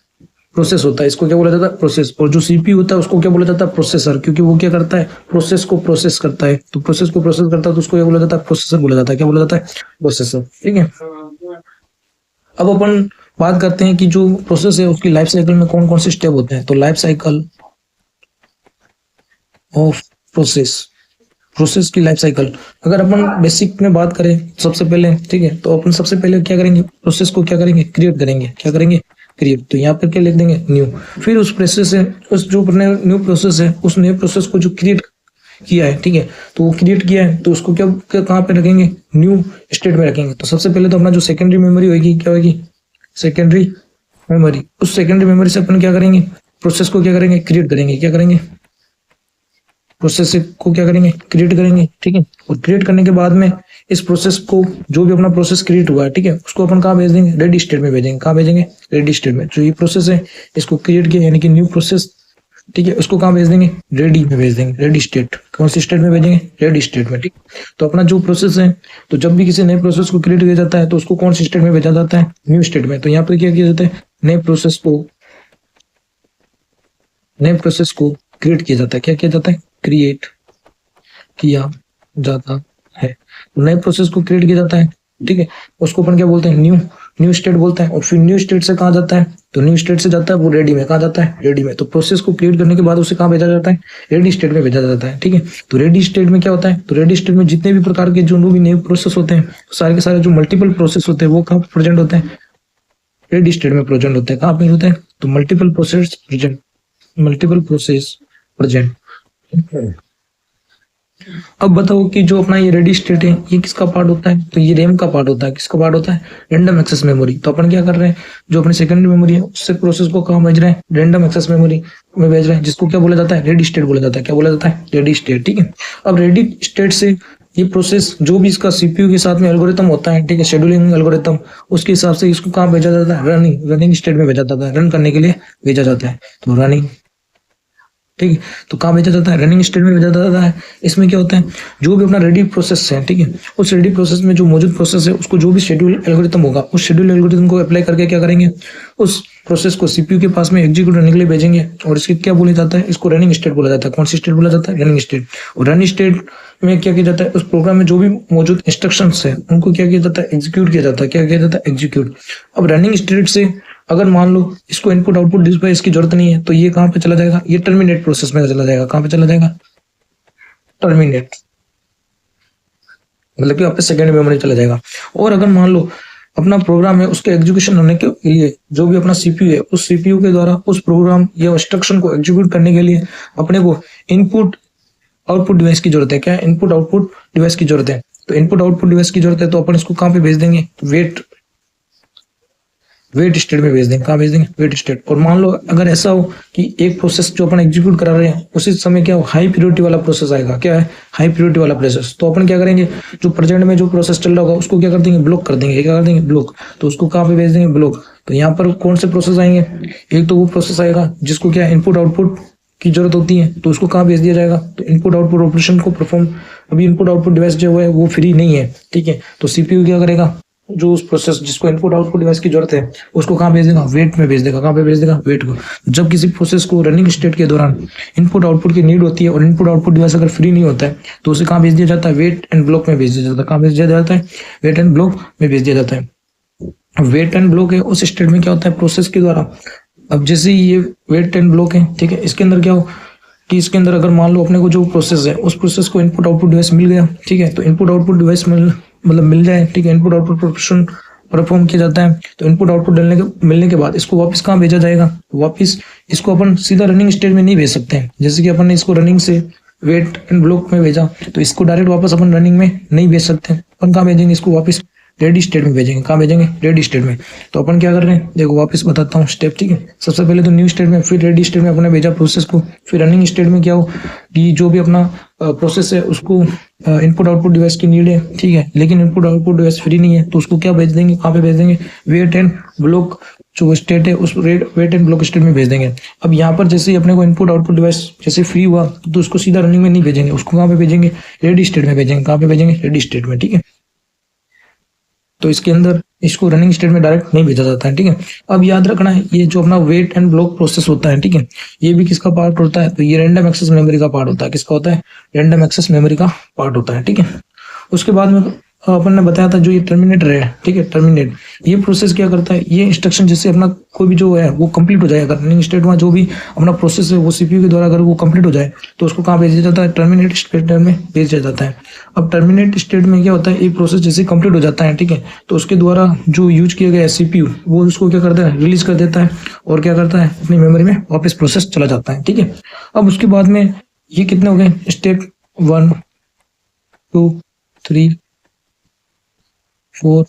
प्रोसेस होता है, इसको क्या बोला जाता है, प्रोसेस। और जो सीपीयू होता है उसको क्या बोला जाता है, प्रोसेसर, क्योंकि वो क्या करता है, प्रोसेस को प्रोसेस करता है। तो प्रोसेस को प्रोसेस करता है तो उसको क्या बोला जाता है, प्रोसेसर बोला जाता है। क्या बोला जाता है, प्रोसेसर, ठीक है। अब अपन बात करते हैं कि जो प्रोसेस है उसकी लाइफ साइकिल में कौन कौन से स्टेप होते हैं। तो life cycle of process, process की लाइफ साइकिल अगर अपन बेसिक में बात करें सबसे पहले, ठीक है, तो अपन सबसे पहले क्या करेंगे, प्रोसेस को क्या करेंगे, क्रिएट करेंगे। क्या करेंगे, क्रिएट। तो यहाँ पर क्या लिख देंगे, न्यू। फिर उस प्रोसेस है, उस जो अपने न्यू प्रोसेस है, उस न्यू प्रोसेस को जो क्रिएट किया है, ठीक है, तो वो क्रिएट किया है तो उसको क्या कहाँ पे रखेंगे, न्यू स्टेट में रखेंगे। तो सबसे पहले तो अपना जो सेकेंडरी मेमोरी होगी, क्या होगी, सेकेंडरी मेमोरी। उस सेकेंडरी मेमोरी से अपन क्या करेंगे, प्रोसेस को क्या करेंगे, क्रिएट करेंगे। क्या करेंगे, प्रोसेस को क्या करेंगे, क्रिएट करेंगे, ठीक है। और क्रिएट करने के बाद में इस प्रोसेस को, जो भी अपना प्रोसेस क्रिएट हुआ है, ठीक है, उसको अपन कहाँ भेज देंगे, रेडी स्टेट में भेजेंगे। कहाँ भेजेंगे, रेडी स्टेट में। जो ये प्रोसेस है इसको क्रिएट किया यानी कि न्यू प्रोसेस, ठीक है, उसको कहाँ भेज देंगे, रेडी में भेज देंगे, रेडी स्टेट। कौन सी स्टेट में भेजेंगे, रेडी स्टेट में, ठीक। तो अपना जो प्रोसेस है, तो जब भी किसी नए प्रोसेस को क्रिएट किया जाता है तो उसको कौन सी स्टेट में भेजा जाता है, न्यू स्टेट में। तो यहाँ पर क्या किया जाता है, नए प्रोसेस को क्रिएट किया जाता है। क्या किया जाता है, क्रिएट किया जाता है। तो नए प्रोसेस को क्रिएट किया जाता है, ठीक है, उसको अपन क्या बोलते हैं, न्यू स्टेट बोलते हैं। और फिर न्यू स्टेट से कहाँ जाता है, तो न्यू स्टेट से जाता है वो रेडी में। कहाँ जाता है, रेडी में। तो प्रोसेस को क्रिएट करने के बाद उसे कहाँ भेजा जाता है, रेडी स्टेट में भेजा जाता है, ठीक है। तो रेडी स्टेट में क्या होता है, तो रेडी स्टेट में जितने भी प्रकार के जो भी नए प्रोसेस होते हैं, सारे के सारे जो मल्टीपल प्रोसेस होते हैं वो कहाँ प्रेजेंट होते हैं, रेडी स्टेट में प्रेजेंट होते हैं। कहाँ पे होते हैं, तो multiple process present, multiple process present. अब बताओ कि जो अपना ये रेडी स्टेट है ये किसका पार्ट होता है, तो ये रैम का पार्ट होता है। किसका पार्ट होता है, रैंडम एक्सेस मेमोरी। तो अपन क्या कर रहे हैं, जो अपनी सेकेंडरी मेमोरी है उससे प्रोसेस को कहाँ भेज रहे हैं, रैंडम एक्सेस मेमोरी में भेज रहे हैं, जिसको क्या बोला जाता है, रेडी स्टेट बोला जाता है। क्या बोला जाता है, रेडी स्टेट, ठीक है। अब रेडी स्टेट से ये प्रोसेस जो भी इसका सीपीयू के साथ में एल्गोरिथम होता है, ठीक है, शेड्यूलिंग एल्गोरिथम, उसके हिसाब से इसको कहाँ भेजा जाता है, रनिंग स्टेट में भेजा जाता है, रन करने के लिए भेजा जाता है। तो रनिंग, ठीक है। तो कहाँ भेजा जाता है, रनिंग स्टेट में भेजा जाता है। इसमें क्या होता है, जो भी अपना रेडी प्रोसेस है, ठीक है, उस रेडी प्रोसेस में जो मौजूद प्रोसेस है उसको जो भी शेड्यूल एल्गोरिथम होगा, उस शेड्यूल एल्गोरिथम को अप्लाई करके क्या करेंगे, उस प्रोसेस को सीपीयू के पास में एग्जीक्यूट करने के लिए भेजेंगे। और इसकी क्या बोला जाता है, इसको रनिंग स्टेट बोला जाता है। कौन सी स्टेट बोला जाता है, रनिंग स्टेट। और रनिंग स्टेट में क्या किया जाता है, उस प्रोग्राम में जो भी मौजूद इंस्ट्रक्शंस है उनको क्या किया जाता है, एग्जीक्यूट किया जाता है। क्या किया जाता है, एग्जीक्यूट। अब रनिंग स्टेट से अगर मान लो इसको इनपुट आउटपुट डिस्प्ले की जरूरत नहीं है तो ये कहाँ पे चला जाएगा, ये टर्मिनेट प्रोसेस में चला जाएगा। कहाँ पे चला जाएगा, टर्मिनेट, मतलब कि आप सेकेंड मेमोरी चला जाएगा। और अगर मान लो अपना प्रोग्राम है उसके एग्जीक्यूशन होने के लिए जो भी अपना सीपीयू है, उस सीपीयू के द्वारा उस प्रोग्राम या इंस्ट्रक्शन को एग्जीक्यूट करने के लिए अपने को इनपुट आउटपुट डिवाइस की जरूरत है। क्या, इनपुट आउटपुट डिवाइस की जरूरत है। तो इनपुट आउटपुट डिवाइस की जरूरत है तो अपन इसको कहाँ पे भेज देंगे, वेट स्टेट में भेज देंगे। कहाँ भेज देंगे, वेट स्टेट। और मान लो अगर ऐसा हो कि एक प्रोसेस जो अपन एग्जीक्यूट करा रहे हैं उसी समय क्या हो, हाई प्रियोरिटी वाला प्रोसेस आएगा। क्या है, हाई प्रियोरिटी वाला प्रोसेस। तो अपन क्या करेंगे, जो प्रेजेंट में जो प्रोसेस चल रहा होगा उसको क्या कर देंगे, ब्लॉक कर देंगे। क्या कर देंगे, ब्लॉक। तो उसको कहाँ पे भेज देंगे, ब्लॉक। तो यहाँ पर कौन से प्रोसेस आएंगे, एक तो वो प्रोसेस आएगा जिसको क्या इनपुट आउटपुट की जरूरत होती है, तो उसको कहाँ भेज दिया जाएगा, तो इनपुट आउटपुट ऑपरेशन को परफॉर्म। अभी इनपुट आउटपुट डिवाइस जो है वो फ्री नहीं है, ठीक है। तो सीपीयू क्या करेगा, जो उस प्रोसेस जिसको इनपुट आउटपुट डिवाइस की जरूरत है उसको कहाँ भेज देगा, वेट में भेज देगा। कहाँ पे भेज देगा, वेट को। जब किसी प्रोसेस को रनिंग स्टेट के दौरान इनपुट आउटपुट की नीड होती है और इनपुट आउटपुट डिवाइस अगर फ्री नहीं होता है तो उसे कहाँ भेज दिया जाता है, वेट एंड ब्लॉक में भेज दिया जाता है। कहाँ भेज दिया जाता है, वेट एंड ब्लॉक में भेज दिया जाता है। वेट एंड ब्लॉक है, उस स्टेट में क्या होता है, प्रोसेस के द्वारा। अब जैसे ये वेट एंड ब्लॉक है, ठीक है, इसके अंदर क्या हो कि इसके अंदर अगर मान लो अपने को जो प्रोसेस है उस प्रोसेस को इनपुट आउटपुट डिवाइस मिल गया, ठीक है। तो इनपुट आउटपुट डिवाइस मिल जाए, ठीक है, इनपुट आउटपुट ऑपरेशन परफॉर्म किया जाता है। तो इनपुट आउटपुट मिलने के बाद इसको वापस कहाँ भेजा जाएगा, वापस इसको अपन सीधा रनिंग स्टेट में नहीं भेज सकते हैं। जैसे कि अपन ने इसको रनिंग से वेट एंड ब्लॉक में भेजा तो इसको डायरेक्ट वापस अपन रनिंग में नहीं भेज सकते। अपन कहाँ भेजेंगे, इसको वापस रेडी स्टेट में भेजेंगे। कहाँ भेजेंगे? रेडी स्टेट में। तो अपन क्या कर रहे हैं, देखो वापस बताता हूँ स्टेप, ठीक है। सबसे पहले तो न्यू स्टेट में, फिर रेडी स्टेट में अपने भेजा प्रोसेस को, फिर रनिंग स्टेट में क्या हो कि जो भी अपना प्रोसेस है उसको इनपुट आउटपुट डिवाइस की नीड है, ठीक है, लेकिन इनपुट आउटपुट डिवाइस फ्री नहीं है, तो उसको क्या भेज देंगे, कहाँ पे भेज देंगे? वेट एंड ब्लॉक जो स्टेट है उस वेट एंड ब्लॉक स्टेट में भेज देंगे। अब यहाँ पर जैसे ही अपने को इनपुट आउटपुट डिवाइस जैसे फ्री हुआ तो उसको सीधा रनिंग में नहीं भेजेंगे, उसको कहाँ पे भेजेंगे? रेडी स्टेट में भेजेंगे। कहाँ पे भेजेंगे? रेडी स्टेट में, ठीक है। तो इसके अंदर इसको रनिंग स्टेट में डायरेक्ट नहीं भेजा जाता है, ठीक है। अब याद रखना है ये जो अपना वेट एंड ब्लॉक प्रोसेस होता है, ठीक है, ये भी किसका पार्ट होता है? तो ये रैंडम एक्सेस मेमोरी का पार्ट होता है। किसका होता है? रैंडम एक्सेस मेमोरी का पार्ट होता है, ठीक है। उसके बाद में अपन ने बताया था जो ये टर्मिनेटर है, ठीक है, टर्मिनेट, ये प्रोसेस क्या करता है? ये इंस्ट्रक्शन जैसे अपना कोई भी जो है वो कंप्लीट हो जाएगा, रनिंग स्टेट में जो भी अपना प्रोसेस है वो सीपीयू के द्वारा अगर वो कंप्लीट हो जाए तो उसको कहाँ भेजा जाता है? टर्मिनेट स्टेट में भेजा जाता है। अब टर्मिनेट स्टेट में क्या होता है? एक प्रोसेस जैसे कंप्लीट हो जाता है, ठीक है, तो उसके द्वारा जो यूज किया गया सीपीयू वो उसको क्या करता है? रिलीज कर देता है और क्या करता है? अपनी मेमोरी में वापस प्रोसेस चला जाता है, ठीक है। अब उसके बाद में ये कितने हो गए? स्टेप 1 2 3 4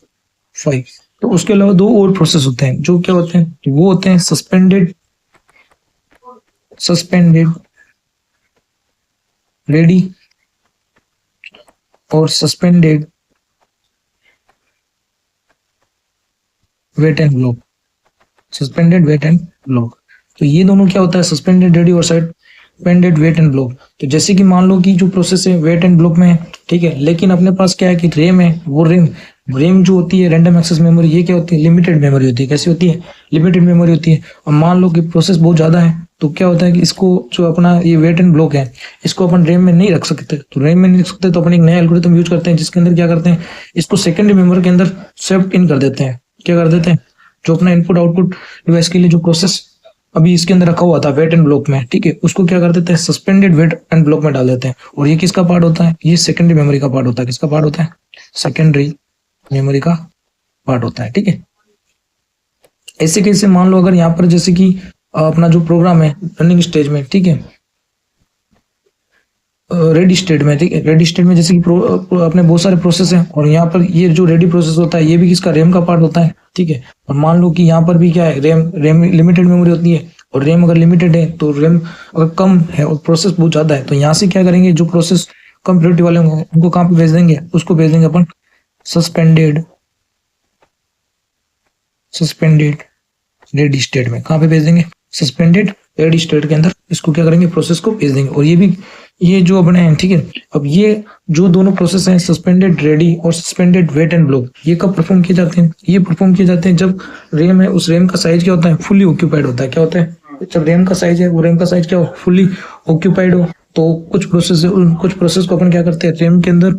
5। तो उसके अलावा दो और प्रोसेस होते हैं जो क्या होते हैं? वो होते हैं सस्पेंडेड रेडी और suspended wait and block. Suspended wait and block, तो ये दोनों क्या होता है? सस्पेंडेड रेडी और सस्पेंडेड वेट एंड ब्लॉक। तो जैसे कि मान लो कि जो प्रोसेस है वेट एंड ब्लॉक में है, ठीक है, लेकिन अपने पास क्या है कि रेम है, वो रेम जो होती है रैंडम एक्सेस मेमोरी, ये क्या होती है? लिमिटेड मेमोरी होती है। कैसी होती है? लिमिटेड मेमोरी होती है। और मान लो कि प्रोसेस बहुत ज्यादा है तो क्या होता है कि इसको जो अपना ये वेट एंड ब्लॉक है इसको अपन रैम में नहीं रख सकते। तो रैम में नहीं रख सकते तो अपन एक नया एल्गोरिथम यूज करते हैं जिसके अंदर क्या करते हैं? इसको सेकेंडरी मेमोरी के अंदर शिफ्ट इन कर देते हैं। क्या कर देते हैं? जो अपना इनपुट आउटपुट डिवाइस के लिए जो प्रोसेस अभी इसके अंदर रखा हुआ था वेट एंड ब्लॉक में, ठीक है, उसको क्या कर देते हैं? सस्पेंडेड वेट एंड ब्लॉक में डाल देते हैं। और ये किसका पार्ट होता है? ये सेकेंडरी मेमोरी का पार्ट होता है। किसका पार्ट होता है? सेकेंडरी मेमोरी का पार्ट होता है, ठीक है। ऐसे कैसे? मान लो अगर यहाँ पर जैसे कि अपना जो प्रोग्राम है रनिंग स्टेज में, ठीक है, रेडी स्टेट में, ठीक है, रेडी स्टेट में जैसे कि अपने बहुत सारे प्रोसेस हैं और यहाँ पर ये जो रेडी प्रोसेस होता है ये भी किसका? रैम का पार्ट होता है, ठीक है। और मान लो कि यहाँ पर भी क्या है? रैम लिमिटेड मेमोरी होती है और रैम अगर लिमिटेड है तो रैम अगर कम है और प्रोसेस बहुत ज्यादा है तो यहाँ से क्या करेंगे? जो प्रोसेस कम प्रायोरिटी वाले होंगे उनको कहाँ पे भेज देंगे? उसको भेज देंगे अपन सस्पेंडेड रेडी स्टेट में। कहाँ पे भेज देंगे? सस्पेंडेड रेडी स्टेट के अंदर इसको क्या करेंगे? प्रोसेस को भेज देंगे। और ये भी ये जो अपने हैं, ठीक है, अब ये जो दोनों प्रोसेस हैं सस्पेंडेड रेडी और सस्पेंडेड वेट एंड ब्लॉक, ये कब परफॉर्म किए जाते हैं? ये परफॉर्म किए जाते हैं जब रेम है उस रेम का साइज क्या होता है? फुली ऑक्यूपाइड होता है। क्या होता है? जब रेम का साइज है वो रेम का साइज क्या हो? फुली ऑक्यूपाइड हो। तो कुछ प्रोसेस को अपन क्या करते हैं? रेम के अंदर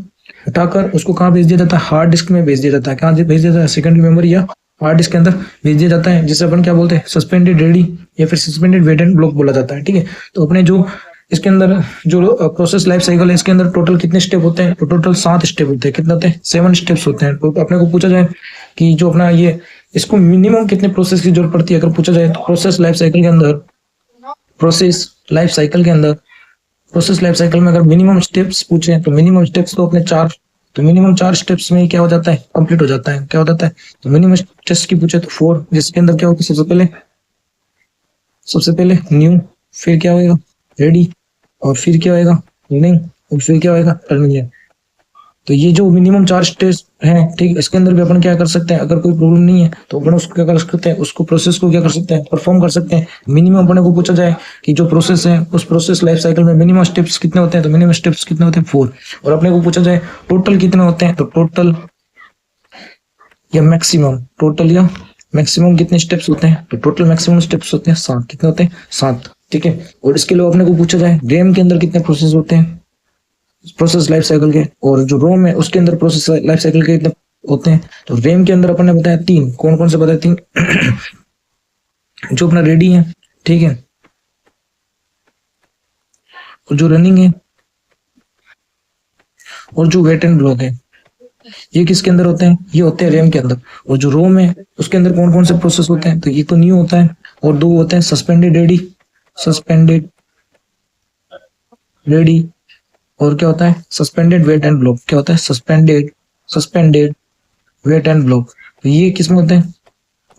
हटाकर उसको कहाँ भेज दिया जाता है? हार्ड डिस्क में भेज दिया जाता है। कहाँ भेज दिया जाता है? सेकेंडरी मेमोरी या हार्ड डिस्क के अंदर भेज दिया जाता है, जिसे अपन क्या बोलते हैं? सस्पेंडेड रेडी या फिर सस्पेंडेड वेट एंड ब्लॉक बोला जाता है, ठीक है। तो अपने जो इसके अंदर जो प्रोसेस लाइफ साइकिल है इसके अंदर टोटल कितने स्टेप होते हैं? तो टोटल 7 स्टेप होते हैं। कितने होते हैं? 7 स्टेप्स होते हैं। तो अपने को पूछा जाए कि जो अपना ये इसको मिनिमम कितने प्रोसेस की जरूरत पड़ती है अगर पूछा जाए तो प्रोसेस लाइफ साइकिल में अगर मिनिमम स्टेप्स पूछे तो मिनिमम स्टेप्स तो अपने 4, तो मिनिमम 4 स्टेप्स में क्या हो जाता है? कंप्लीट हो जाता है। क्या हो जाता है? तो मिनिमम स्टेप्स की पूछे तो 4, जिसके अंदर क्या होगा? सबसे पहले न्यू, फिर क्या होएगा? रेडी, और फिर क्या होएगा? रनिंग, और फिर क्या होएगा? टर्मिनेट। तो ये जो मिनिमम 4 स्टेप्स हैं, ठीक, इसके अंदर भी अपन क्या कर सकते हैं? अगर कोई प्रॉब्लम नहीं है तो अपन उसको क्या कर सकते हैं? उसको प्रोसेस को क्या कर सकते हैं? परफॉर्म कर सकते हैं। मिनिमम अपने को पूछा जाए कि जो प्रोसेस है उस प्रोसेस लाइफ साइकिल में मिनिमम स्टेप्स कितने होते हैं? तो मिनिमम स्टेप्स कितने होते हैं? 4। और अपने को पूछा जाए टोटल कितने होते हैं? तो टोटल या मैक्सिमम कितने स्टेप्स होते हैं? तो टोटल मैक्सिमम स्टेप्स होते हैं 7। कितने होते हैं? 7, ठीक है। और इसके अलावा अपने को पूछा जाए रैम के अंदर कितने प्रोसेस होते हैं प्रोसेस लाइफ साइकिल के, और जो रोम है उसके अंदर प्रोसेस लाइफ साइकिल के कितने होते हैं? तो रैम के अंदर अपन ने बताया 3। कौन कौन से बताया? 3 जो अपना रेडी है, ठीक है, और जो रनिंग है, और जो वेट एंड ब्लॉक है, ये किसके अंदर होते हैं? ये होते हैं रैम के अंदर। और जो रोम है उसके अंदर कौन कौन से प्रोसेस होते हैं? तो ये तो न्यू होता है और 2 होते हैं सस्पेंडेड रेडी, और क्या होता है? Suspended wait and block. क्या होता है? Suspended wait and block. तो ये किस में होते हैं,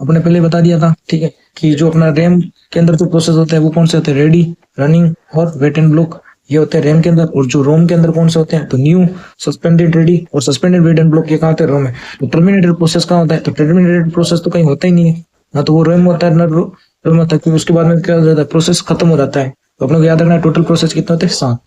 अपने पहले बता दिया था, ठीक है, कि जो अपना रैम के अंदर जो प्रोसेस होते हैं वो कौन से होते हैं, रेडी, रनिंग और वेट एंड ब्लॉक, ये होते हैं रैम के अंदर। और जो रोम के अंदर कौन से होते हैं, तो न्यू, सस्पेंडेड, रेडी और सस्पेंडेड वेट एंड ब्लॉक, ये कहाँ होते हैं, रोम है। तो टर्मिनेटेड प्रोसेस कहाँ होता है, तो टर्मिनेटेड प्रोसेस तो कहीं होता ही नहीं है, ना तो वो रैम होता है ना रोम होता है, क्योंकि उसके बाद में क्या हो जाता है, प्रोसेस खत्म हो जाता है। तो अपने को याद रखना है टोटल प्रोसेस कितने होते हैं, 7।